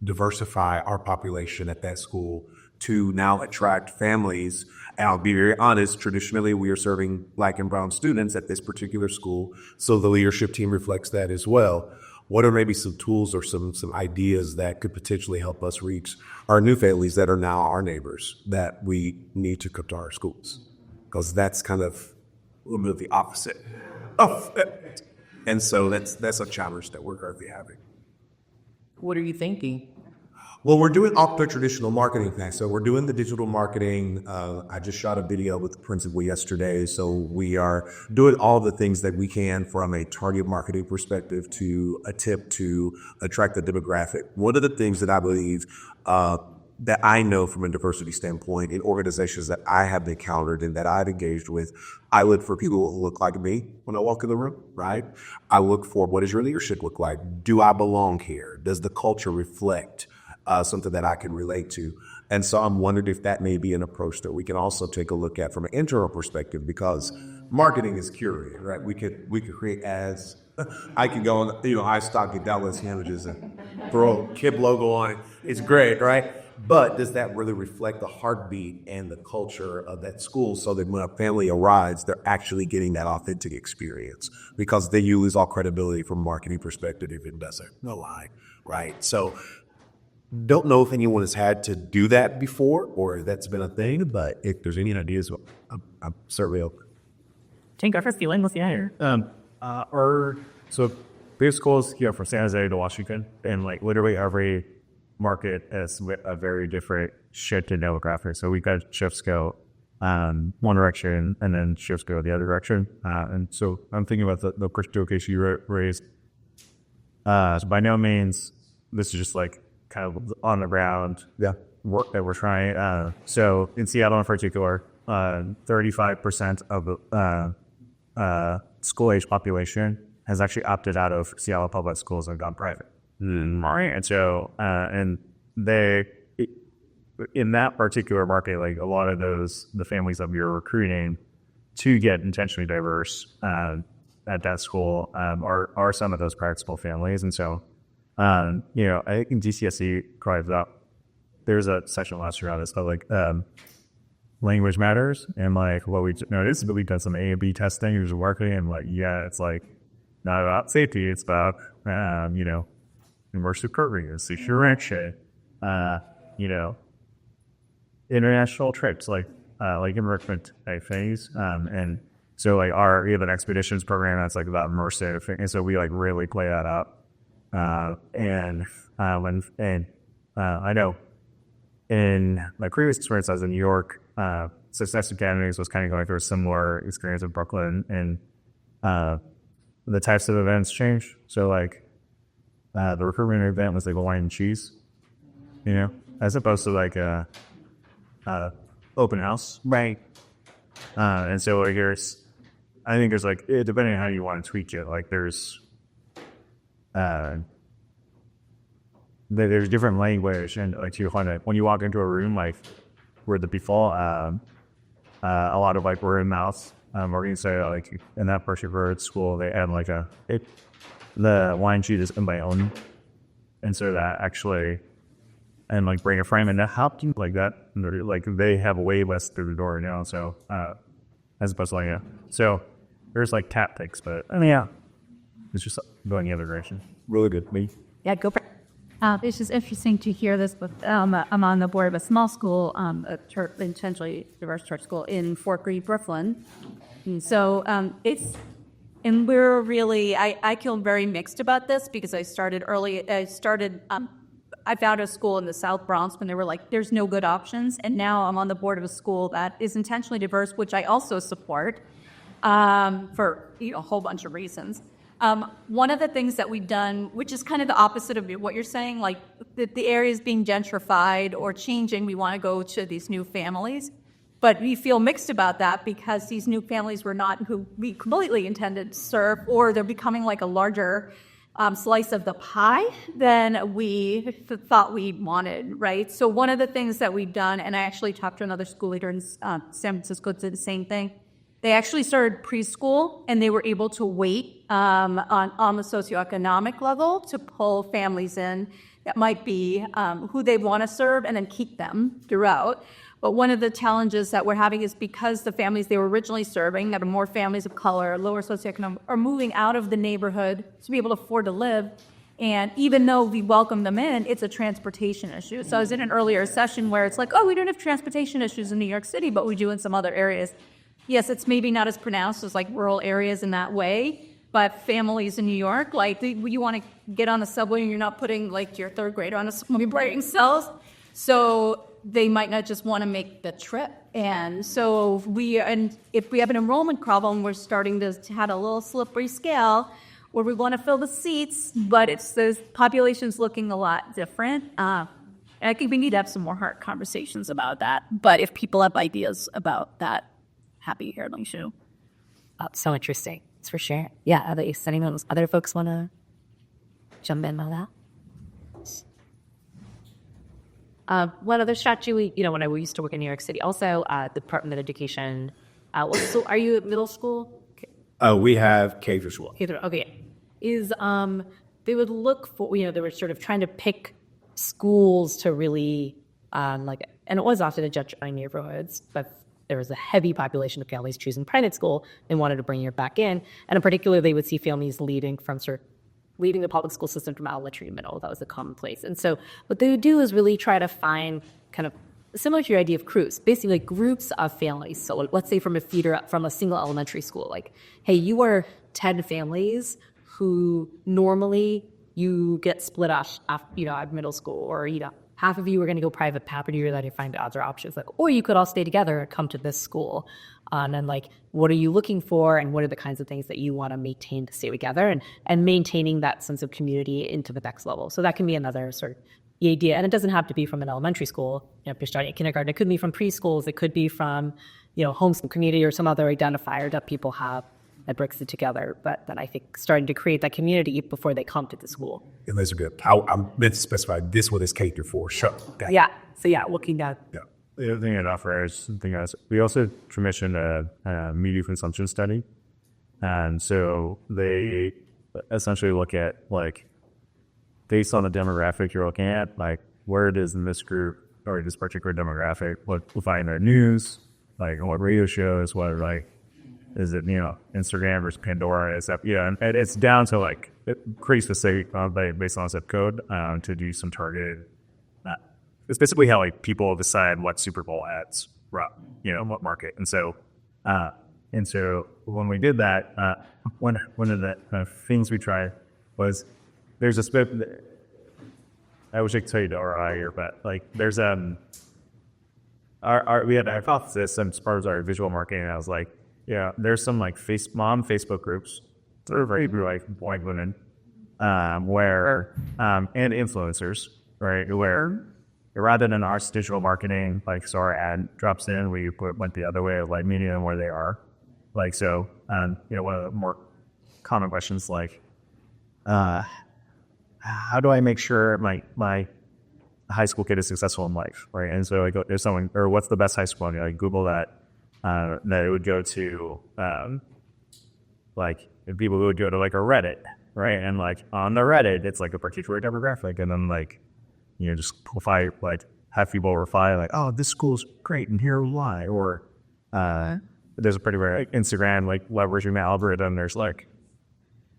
diversify our population at that school to now attract families? And I'll be very honest, traditionally we are serving Black and brown students at this particular school, so the leadership team reflects that as well. What are maybe some tools or some ideas that could potentially help us reach our new families that are now our neighbors that we need to come to our schools? Because that's kind of a little bit of the opposite of it. And so that's a challenge that we're currently having. What are you thinking? Well, we're doing all the traditional marketing things. So we're doing the digital marketing. I just shot a video with the principal yesterday. So we are doing all the things that we can from a target marketing perspective to attempt to attract the demographic. One of the things that I believe that I know from a diversity standpoint in organizations that I have encountered and that I've engaged with, I look for people who look like me when I walk in the room, right? I look for, what does your leadership look like? Do I belong here? Does the culture reflect something that I can relate to? And so I'm wondering if that may be an approach that we can also take a look at from an internal perspective, because marketing is curated, right? We could create ads. I can go on, iStock and Dallas sandwiches and throw a Kib logo on it. It's great, right? But does that really reflect the heartbeat and the culture of that school, so that when a family arrives, they're actually getting that authentic experience? Because then you lose all credibility from a marketing perspective if it doesn't. No lie, right? So don't know if anyone has had to do that before or that's been a thing, but if there's any ideas, I'm certainly open. Take our first feeling, let's see here. So big schools here from San Jose to Washington, and like literally every market has a very different shift in demographics. So we've got shifts go one direction and then shifts go the other direction. And so I'm thinking about the particular case you raised. So by no means, this is just like kind of on the ground work that we're trying. So in Seattle in particular, 35% of the school-age population has actually opted out of Seattle public schools and gone private. Right. And so, in that particular market, like a lot of the families that we are recruiting to get intentionally diverse at that school are some of those private school families. And so, I think in DCSC, there's a section last year on this, but language matters. And like what we noticed, but we've done some A and B testing, it was working, and like, yeah, it's like not about safety, it's about, immersive programming, social action, international trips, like enrichment type things. And so like we have an expeditions program that's like about immersive, and so we like really play that out. I know in my previous experience, I was in New York. Success Academies was kind of going through a similar experience in Brooklyn, and the types of events change. So like the recruitment event was like a wine and cheese, as opposed to like a open house, right? And so like I think there's like, depending on how you want to tweak it, like there's different language, and like to your point, when you walk into a room like where the default, a lot of like word of mouth, or you can say like in that particular school they add like the wine sheet is in my own, and so that actually, and like bring a frame and help you like that, like they have way less through the door now, so as opposed to like so there's like tactics, but I mean it's just going the other direction. Really good. Me. Yeah, go. It's just interesting to hear this. I'm on the board of a small school, a church, intentionally diverse church school in Fort Greene, Brooklyn. And so and we're really, I feel very mixed about this because I started early. I found a school in the South Bronx when they were like, there's no good options. And now I'm on the board of a school that is intentionally diverse, which I also support for a whole bunch of reasons. One of the things that we've done, which is kind of the opposite of what you're saying, like the area is being gentrified or changing, we want to go to these new families. But we feel mixed about that because these new families were not who we completely intended to serve, or they're becoming like a larger slice of the pie than we thought we wanted, right? So one of the things that we've done, and I actually talked to another school leader in San Francisco, did the same thing. They actually started preschool, and they were able to wait on the socioeconomic level to pull families in that might be who they want to serve and then keep them throughout. But one of the challenges that we're having is because the families they were originally serving, that are more families of color, lower socioeconomic, are moving out of the neighborhood to be able to afford to live. And even though we welcome them in, it's a transportation issue. So I was in an earlier session where it's like, oh, we don't have transportation issues in New York City, but we do in some other areas. Yes, it's maybe not as pronounced as like rural areas in that way, but families in New York, like you want to get on the subway and you're not putting like your third grader on a subway braking cells, so they might not just want to make the trip. And so if we have an enrollment problem, we're starting to have a little slippery scale where we want to fill the seats, but the population's looking a lot different. And I think we need to have some more hard conversations about that. But if people have ideas about that, happy to hear them too. So interesting. It's for sure. Yeah, other folks want to jump in on that? One other strategy, when I used to work in New York City, also the Department of Education. So are you at middle school? We have K through 12. Okay. They would look for, they were sort of trying to pick schools to really, and it was often in gentrifying neighborhoods, but there was a heavy population of families choosing private school and wanted to bring it back in. And in particular, they would see families leaving the public school system from elementary to middle. That was a commonplace. And so what they would do is really try to find kind of similar to your idea of crews, basically like groups of families. So let's say from a single elementary school, like, hey, you are 10 families who normally you get split off, at middle school, or, half of you are going to go private, half of you are going to find other options, or you could all stay together and come to this school. And then, what are you looking for, and what are the kinds of things that you want to maintain to stay together, and maintaining that sense of community into the next level. So that can be another sort of idea. And it doesn't have to be from an elementary school, if you're starting at kindergarten. It could be from preschools. It could be from, homeschool community or some other identifier that people have that brings it together. But then I think starting to create that community before they come to the school. And those are good. I meant to specify this one is K through 4. Sure. Yeah. So looking at. Yeah. The other thing I'd offer is we also commissioned a media consumption study. And so they essentially look at, based on the demographic you're looking at, where it is in this group or this particular demographic, what we'll find in their news, like what radio shows, what like is it, Instagram versus Pandora, is that, and it's down to like it creates the state based on zip code to do some targeted. It's basically how like people decide what Super Bowl ads run, what market, and so when we did that, one of the things we tried was there's a split. I wish I could tell you the ROI here, but like there's we had a hypothesis as far as our visual marketing. And I was like, there's some like Facebook groups that are very like white women, where and influencers, right? Where rather than our digital marketing, like so our ad drops in, we went the other way of like meeting them where they are, like so. One of the more common questions like, how do I make sure my high school kid is successful in life, right? And so I go, there's someone, or what's the best high school? I Google that. That it would go to, like people who would go to like a Reddit, right? And like on the Reddit, it's like a particular demographic, and then like, just have people reply like, oh, this school's great, and here's why. Or there's a pretty rare Instagram like leveraging the algorithm. There's like,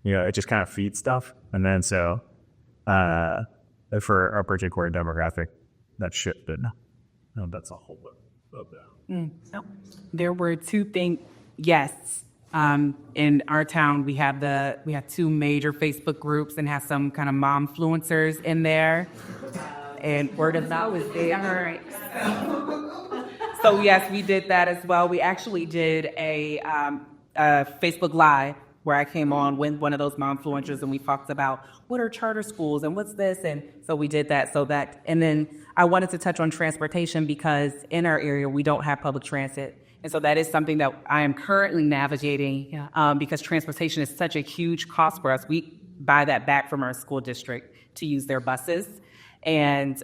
it just kind of feeds stuff, and then so. For a particular demographic, that shifted. That's a whole lot of that. There were two things. Yes, in our town we have two major Facebook groups and have some kind of momfluencers in there, and word of mouth is there. So yes, we did that as well. We actually did a Facebook Live where I came on with one of those momfluencers and we talked about what are charter schools and what's this, and so we did that. And then I wanted to touch on transportation because in our area we don't have public transit, and so that is something that I am currently navigating because transportation is such a huge cost for us. We buy that back from our school district to use their buses, and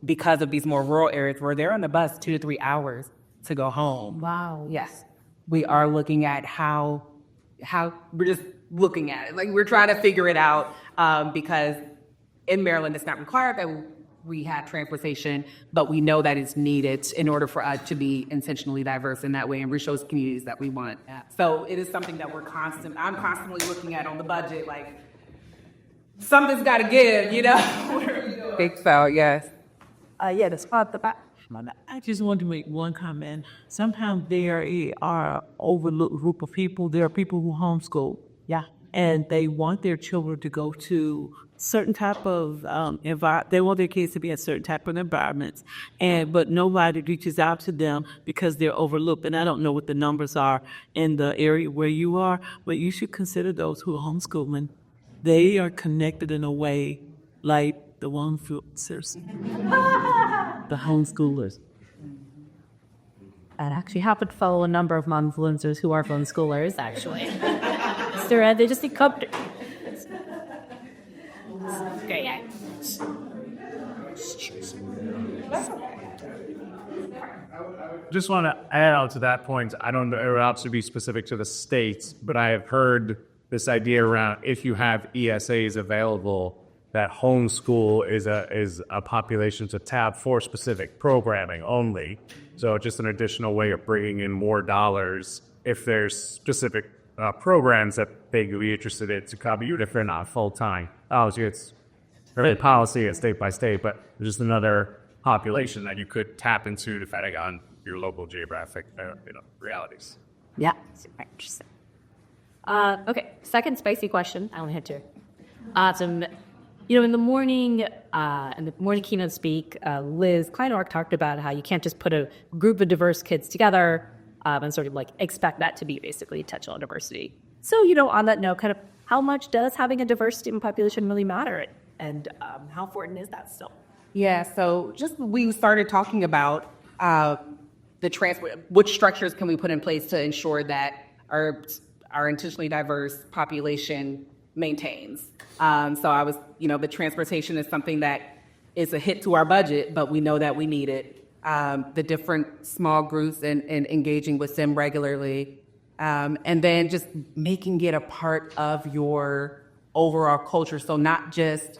because of these more rural areas where they're on the bus 2 to 3 hours to go home. Wow. Yes, we are looking at how we're just looking at it. Like we're trying to figure it out because in Maryland, it's not required that we have transportation, but we know that it's needed in order for us to be intentionally diverse in that way and reach those communities that we want. So it is something that I'm constantly looking at on the budget, like something's got to give, I think so, yes. The spot at the back. I just want to make one comment. Sometimes there are overlooked group of people. There are people who homeschool. Yeah. And they want their children to go to certain type of they want their kids to be in certain type of environments, but nobody reaches out to them because they're overlooked. And I don't know what the numbers are in the area where you are, but you should consider those who are homeschooling. They are connected in a way like the one the homeschoolers. I actually happen to follow a number of momfluencers who are homeschoolers, actually. They just need comfort. Great. Just want to add on to that point. I don't know, it would have to be specific to the states, but I have heard this idea around if you have ESAs available, that homeschool is a population to tap for specific programming only. So just an additional way of bringing in more dollars if there's specific programs that they could be interested in to cover, even if they're not full-time. Obviously, it's really policy at state by state, but there's just another population that you could tap into depending on your local geographic realities. Yeah, super interesting. Okay, second spicy question. I only had two. In the morning keynote speak, Liz Kleinork talked about how you can't just put a group of diverse kids together and sort of like expect that to be basically intentional diversity. So, on that note, kind of how much does having a diverse student population really matter? And how important is that still? Yeah, so we started talking about which structures can we put in place to ensure that our intentionally diverse population maintains. So I was, the transportation is something that is a hit to our budget, but we know that we need it. The different small groups and engaging with them regularly. And then just making it a part of your overall culture. So not just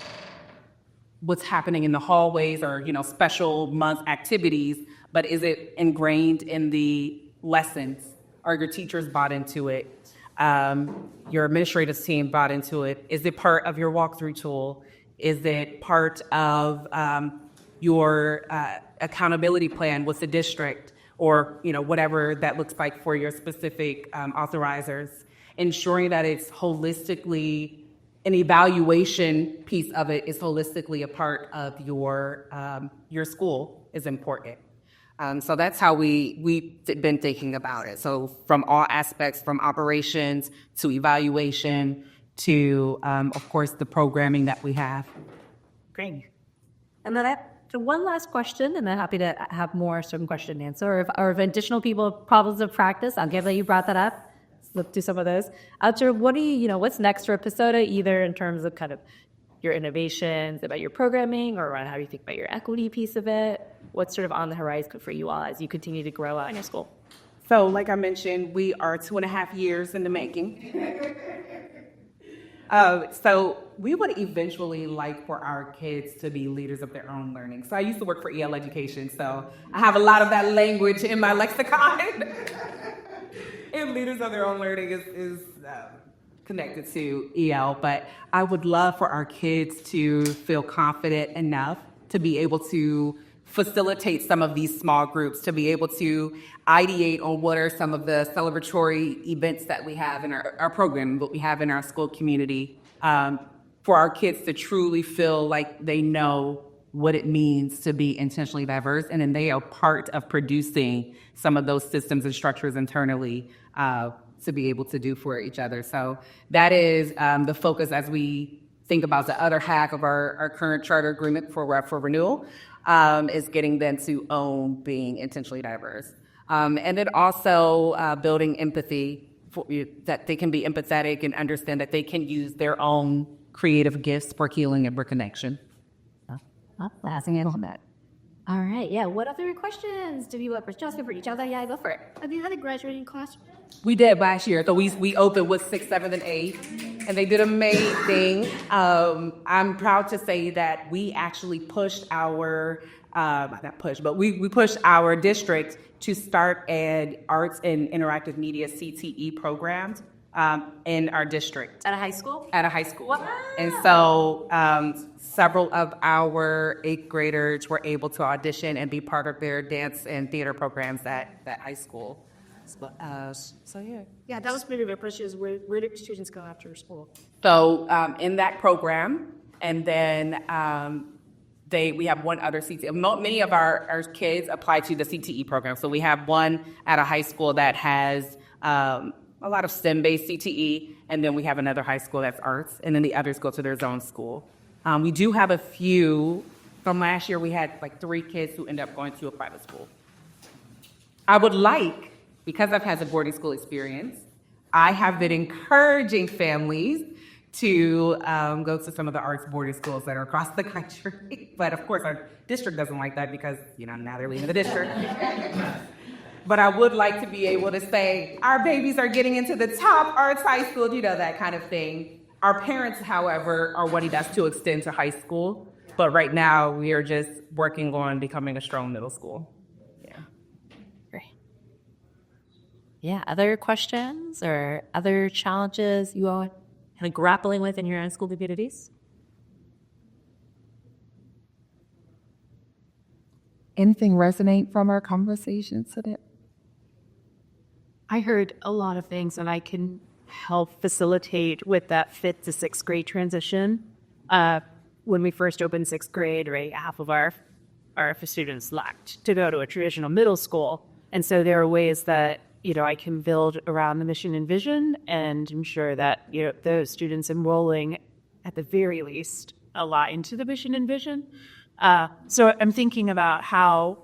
what's happening in the hallways or, special month activities, but is it ingrained in the lessons? Are your teachers bought into it? Your administrative team bought into it? Is it part of your walkthrough tool? Is it part of your accountability plan with the district, or whatever that looks like for your specific authorizers? Ensuring that it's holistically, an evaluation piece of it is holistically a part of your school is important. So that's how we've been thinking about it. So from all aspects, from operations to evaluation to, of course, the programming that we have. Great. And then one last question, and then happy to have more certain question and answer. Or if additional people have problems of practice, I'll give that you brought that up. Let's do some of those. After, what's next for PISOTA, either in terms of kind of your innovations about your programming, or around how you think about your equity piece of it? What's sort of on the horizon for you all as you continue to grow out in your school? So like I mentioned, we are 2.5 years in the making. So we would eventually like for our kids to be leaders of their own learning. So I used to work for EL education, so I have a lot of that language in my lexicon. And leaders of their own learning is connected to EL, but I would love for our kids to feel confident enough to be able to facilitate some of these small groups, to be able to ideate on what are some of the celebratory events that we have in our program, what we have in our school community, for our kids to truly feel like they know what it means to be intentionally diverse, and then they are part of producing some of those systems and structures internally to be able to do for each other. So that is the focus as we think about the other half of our current charter agreement for renewal, is getting them to own being intentionally diverse. And then also building empathy, that they can be empathetic and understand that they can use their own creative gifts for healing and for connection. Passing it on that. All right, yeah. What other questions do you have for Justin, for each other? Yeah, go for it. Have you had a graduating class? We did last year. So we opened with 6th, 7th, and 8th, and they did amazing. I'm proud to say that we actually pushed our, we pushed our district to start an arts and interactive media CTE program in our district. At a high school? At a high school. Wow. And so several of our 8th graders were able to audition and be part of their dance and theater programs at that high school. So yeah. Yeah, that was pretty good. Where did students go after school? So in that program, and then we have one other CTE. Many of our kids apply to the CTE program. So we have one at a high school that has a lot of STEM-based CTE, and then we have another high school that's arts, and then the others go to their own school. We do have a few. From last year, we had like 3 kids who end up going to a private school. I would like, because I've had the boarding school experience, I have been encouraging families to go to some of the arts boarding schools that are across the country. But of course, our district doesn't like that because, now they're leaving the district. But I would like to be able to say, our babies are getting into the top arts high school, that kind of thing. Our parents, however, are wanting us to extend to high school. But right now, we are just working on becoming a strong middle school. Yeah. Great. Yeah, other questions or other challenges you all kind of grappling with in your own school communities? Anything resonate from our conversations today? I heard a lot of things, and I can help facilitate with that 5th to 6th grade transition. When we first opened 6th grade, right, half of our students left to go to a traditional middle school. And so there are ways that, I can build around the mission and vision and ensure that, those students enrolling at the very least align to the mission and vision. So I'm thinking about how,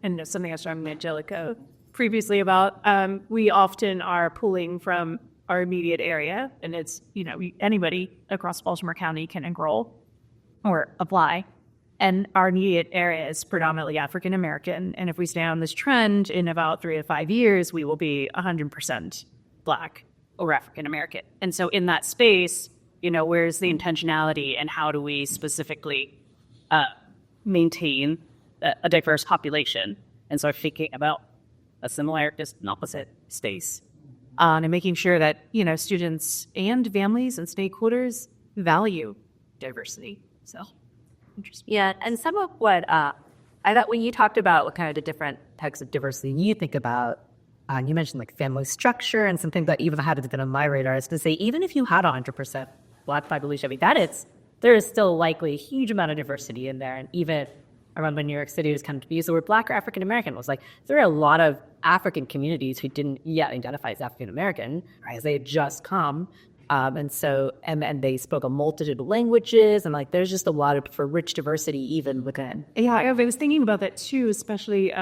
and something I was talking to Angelica previously about, we often are pulling from our immediate area, and it's, anybody across Baltimore County can enroll or apply. And our immediate area is predominantly African American. And if we stay on this trend, in about 3 to 5 years, we will be 100% Black or African American. And so in that space, where's the intentionality, and how do we specifically maintain a diverse population, and so thinking about a similar, just an opposite space, and making sure that students and families and stakeholders value diversity. So interesting. Yeah, and some of what I thought when you talked about what kind of the different types of diversity you think about, you mentioned like family structure and something that even had it on my radar is to say even if you had 100% Black population, there is still likely a huge amount of diversity in there. And even I remember in New York City, it was kind of used the word Black or African American. It was like there are a lot of African communities who didn't yet identify as African American, right? As they had just come. And they spoke a multitude of languages, and like there's just a lot of for rich diversity even within. Yeah, I was thinking about that too, especially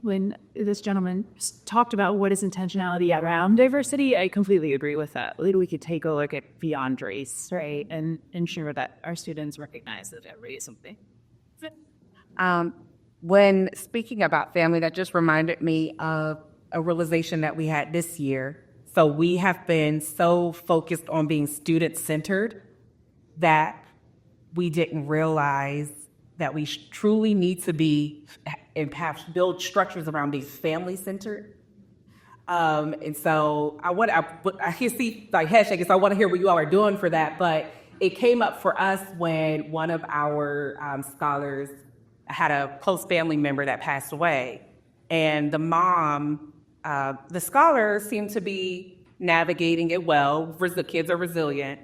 when this gentleman talked about what is intentionality around diversity. I completely agree with that. We could take a look at beyond race, right, and ensure that our students recognize that everybody is something. When speaking about family, that just reminded me of a realization that we had this year. So we have been so focused on being student-centered that we didn't realize that we truly need to be and build structures around being family-centered. And so I can see like head shaking, so I want to hear what you all are doing for that. But it came up for us when one of our scholars had a close family member that passed away. And the mom, the scholar seemed to be navigating it well. The kids are resilient.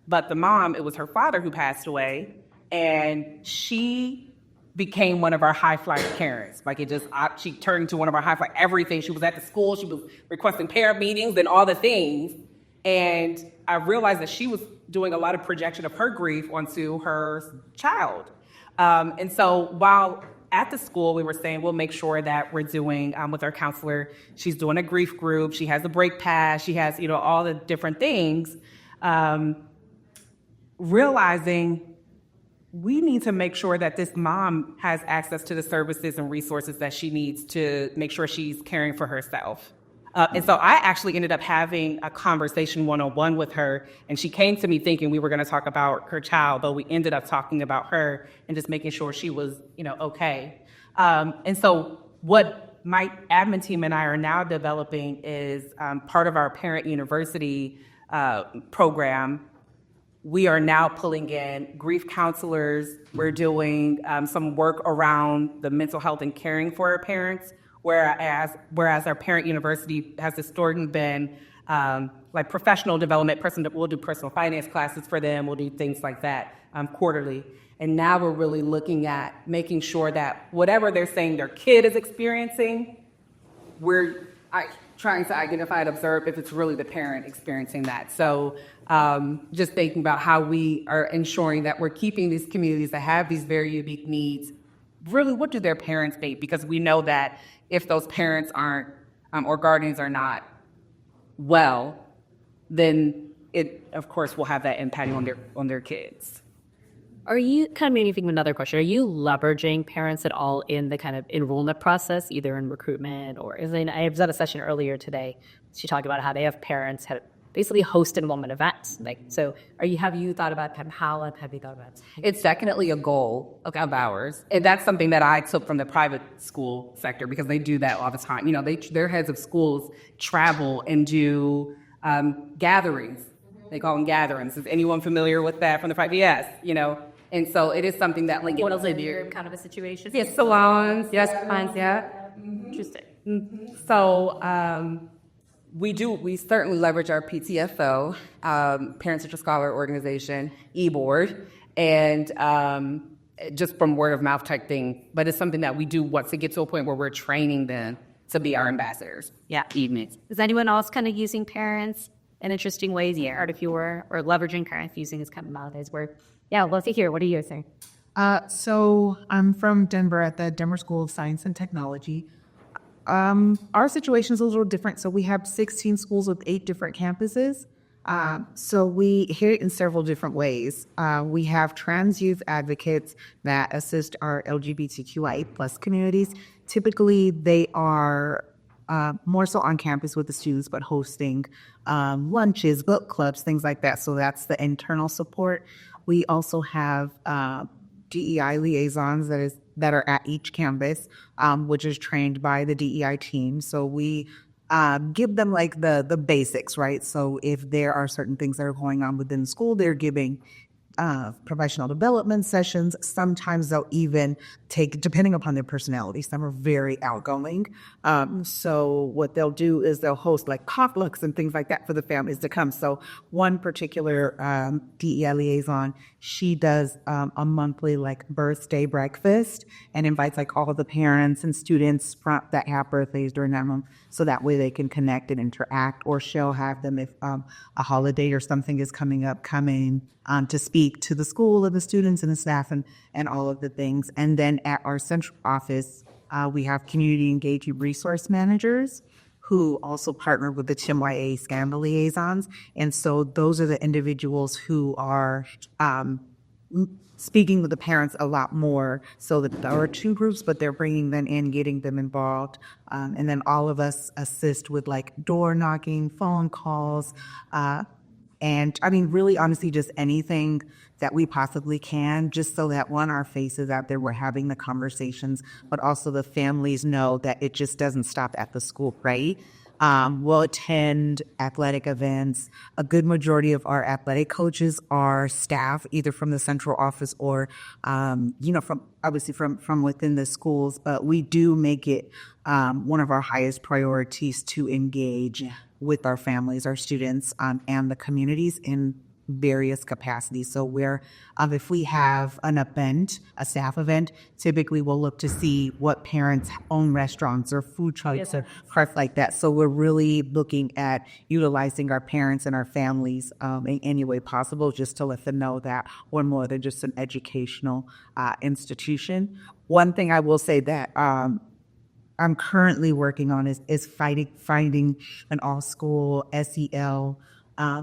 But the mom, it was her father who passed away. And she became one of our high-flyer parents. Like she turned into one of our high-flyer everything. She was at the school. She was requesting parent meetings and all the things. And I realized that she was doing a lot of projection of her grief onto her child. And so while at the school, we were saying we'll make sure that we're doing with our counselor, she's doing a grief group. She has a break pass. She has, all the different things. Realizing we need to make sure that this mom has access to the services and resources that she needs to make sure she's caring for herself. And so I actually ended up having a conversation one-on-one with her, and she came to me thinking we were going to talk about her child, but we ended up talking about her and just making sure she was, okay. And so what my admin team and I are now developing is part of our Parent University program. We are now pulling in grief counselors. We're doing some work around the mental health and caring for our parents, whereas our Parent University has historically been like professional development. We'll do personal finance classes for them. We'll do things like that quarterly. And now we're really looking at making sure that whatever they're saying their kid is experiencing, we're trying to identify and observe if it's really the parent experiencing that. So just thinking about how we are ensuring that we're keeping these communities that have these very unique needs, really what do their parents need? Because we know that if those parents aren't or guardians are not well, then it, of course, will have that impact on their kids. Are you kind of making another question? Are you leveraging parents at all in the kind of enrollment process, either in recruitment or I was at a session earlier today. She talked about how they have parents basically host enrollment events. Have you thought about how have you thought about it? It's definitely a goal of ours. And that's something that I took from the private school sector because they do that all the time. Their heads of schools travel and do gatherings. They call them gatherings. Is anyone familiar with that from the private? Yes, And so it is something that what else is your kind of a situation? Yes, salons, restaurants, yeah. Interesting. Mm-hmm. So we certainly leverage our PTFO, Parent Central Scholar Organization, e-board, and just from word of mouth type thing. But it's something that we do once it gets to a point where we're training them to be our ambassadors. Yeah. Evenings. Is anyone else kind of using parents in interesting ways? Yeah. Or if you were, or leveraging parents using this kind of nowadays word. Yeah, love to hear. What are you saying? So I'm from Denver at the Denver School of Science and Technology. Our situation is a little different. So we have 16 schools with 8 different campuses. So we hit it in several different ways. We have trans youth advocates that assist our LGBTQIA plus communities. Typically, they are more so on campus with the students, but hosting lunches, book clubs, things like that. So that's the internal support. We also have DEI liaisons that is that are at each campus, which is trained by the DEI team. So we give them like the basics, right? So if there are certain things that are going on within the school, they're giving professional development sessions. Sometimes they'll even take, depending upon their personality, some are very outgoing. So what they'll do is they'll host like potlucks and things like that for the families to come. So one particular DEI liaison, she does a monthly like birthday breakfast and invites like all of the parents and students that have birthdays during that month, so that way they can connect and interact. Or she'll have them, if a holiday or something is coming up, to speak to the school and the students and the staff and all of the things. And then at our central office, we have community engagement resource managers who also partner with the TMYA scandal liaisons. And so those are the individuals who are speaking with the parents a lot more. So that there are two groups, but they're bringing them in, getting them involved. And then all of us assist with like door knocking, phone calls, and I mean, really, honestly, just anything that we possibly can, just so that one, our faces out there, we're having the conversations, but also the families know that it just doesn't stop at the school, right? We'll attend athletic events. A good majority of our athletic coaches are staff, either from the central office or, from obviously from within the schools. But we do make it one of our highest priorities to engage with our families, our students, and the communities in various capacities. So if we have an event, a staff event, typically we'll look to see what parents own restaurants or food trucks or stuff like that. So we're really looking at utilizing our parents and our families in any way possible, just to let them know that we're more than just an educational institution. One thing I will say that I'm currently working on is finding an all-school SEL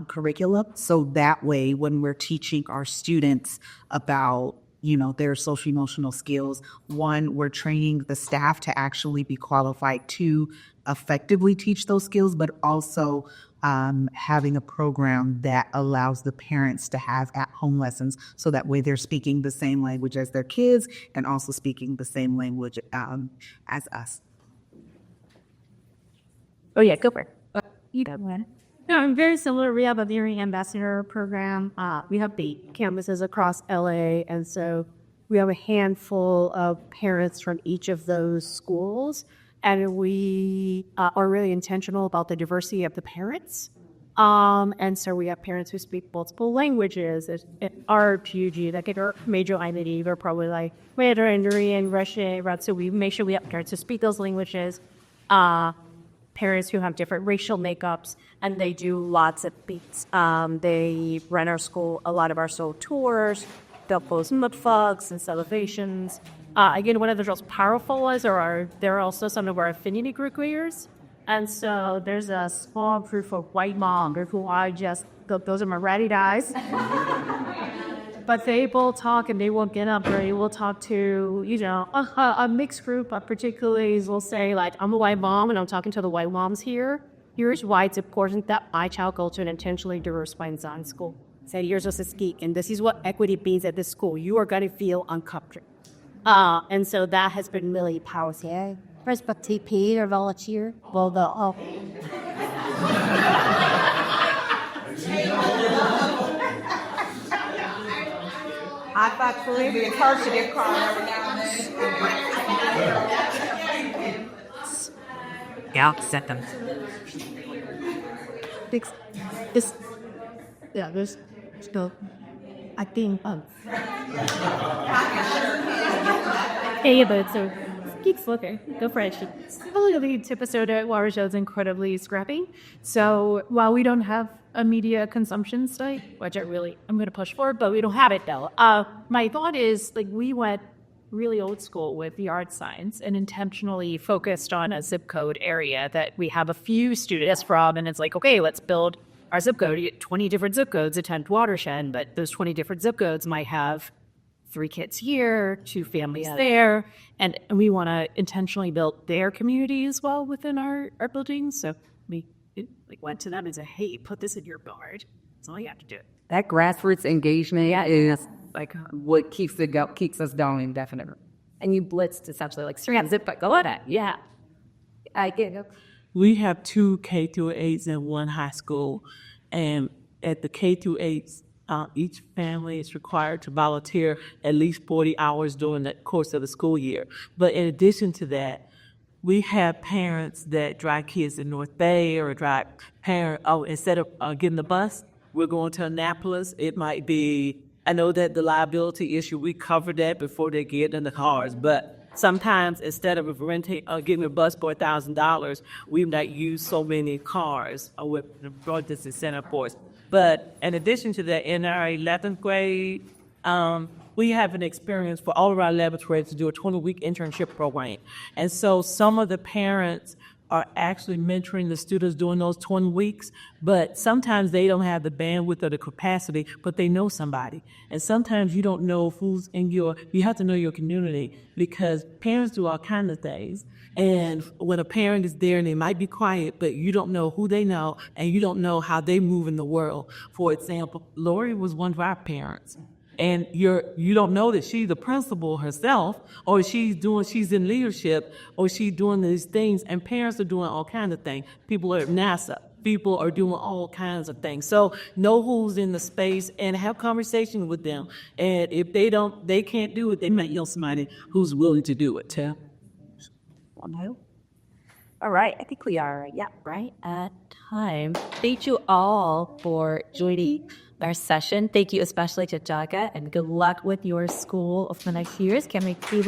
curriculum. So that way, when we're teaching our students about, their social emotional skills, one, we're training the staff to actually be qualified to effectively teach those skills, but also having a program that allows the parents to have at-home lessons, so that way they're speaking the same language as their kids and also speaking the same language as us. Oh yeah, go for it. You got one. No, I'm very similar. We have a Learning Ambassador program. We have 8 campuses across LA, and so we have a handful of parents from each of those schools, and we are really intentional about the diversity of the parents. And so we have parents who speak multiple languages. Our PUG, like our major identity, we're probably like Mandarin, Russian, right? So we make sure we have parents who speak those languages. Parents who have different racial makeups, and they do lots of beats. They run a lot of our school tours. They'll post mudfugs and celebrations. Again, one of the most powerful ones there are also some of our affinity group leaders. And so there's a small group of white moms who those are my ratty guys. But they will talk, and they will get up, or they will talk to, a mixed group, particularly will say, like, I'm a white mom, and I'm talking to the white moms here. Here's why it's important that my child go to an intentionally diverse design school. Say, here's what's a geek, and this is what equity means at this school. You are going to feel uncomfortable. And so that has been really powerful. Yeah. First, but TP or volunteer? Well, I thought Caribbean person to get crying every now and then. Yeah, set them. There's still, I think, Hey, but so geeks looking. Go for it. Similarly to PISOTA, Watershed is incredibly scrappy. So while we don't have a media consumption site, which I'm going to push for, but we don't have it though. My thought is, like, we went really old school with the art science and intentionally focused on a zip code area that we have a few students from, and it's like, okay, let's build our zip code. 20 different zip codes attend Watershed, but those 20 different zip codes might have 3 kids here, 2 families there, and we want to intentionally build their community as well within our buildings. So we went to them and said, hey, put this in your board. That's all you have to do. That grassroots engagement is like what keeps us going, definitely. And you blitzed essentially like 3 hands, but go on it. Yeah. I get it. We have 2 K through 8s and 1 high school, and at the K through 8s, each family is required to volunteer at least 40 hours during the course of the school year. But in addition to that, we have parents that drive kids in North Bay or instead of getting the bus, we're going to Annapolis. It might be, I know that the liability issue, we covered that before they get in the cars, but sometimes instead of getting a bus for $1,000, we've not used so many cars with the broad distance center force. But in addition to that, in our 11th grade, we have an experience for all of our 11th graders to do a 20-week internship program. And so some of the parents are actually mentoring the students during those 20 weeks, but sometimes they don't have the bandwidth or the capacity, but they know somebody. And sometimes you don't know who's you have to know your community, because parents do all kinds of things. And when a parent is there and they might be quiet, but you don't know who they know and you don't know how they move in the world. For example, Lori was one of our parents. And you don't know that she's the principal herself, or she's in leadership, or she's doing these things. And parents are doing all kinds of things. People are at NASA. People are doing all kinds of things. So know who's in the space and have conversation with them. And if they can't do it, they might know somebody who's willing to do it. Too. All right, I think we are, right at time. Thank you all for joining our session. Thank you especially to Jaga, and good luck with your school of the next years. Can we keep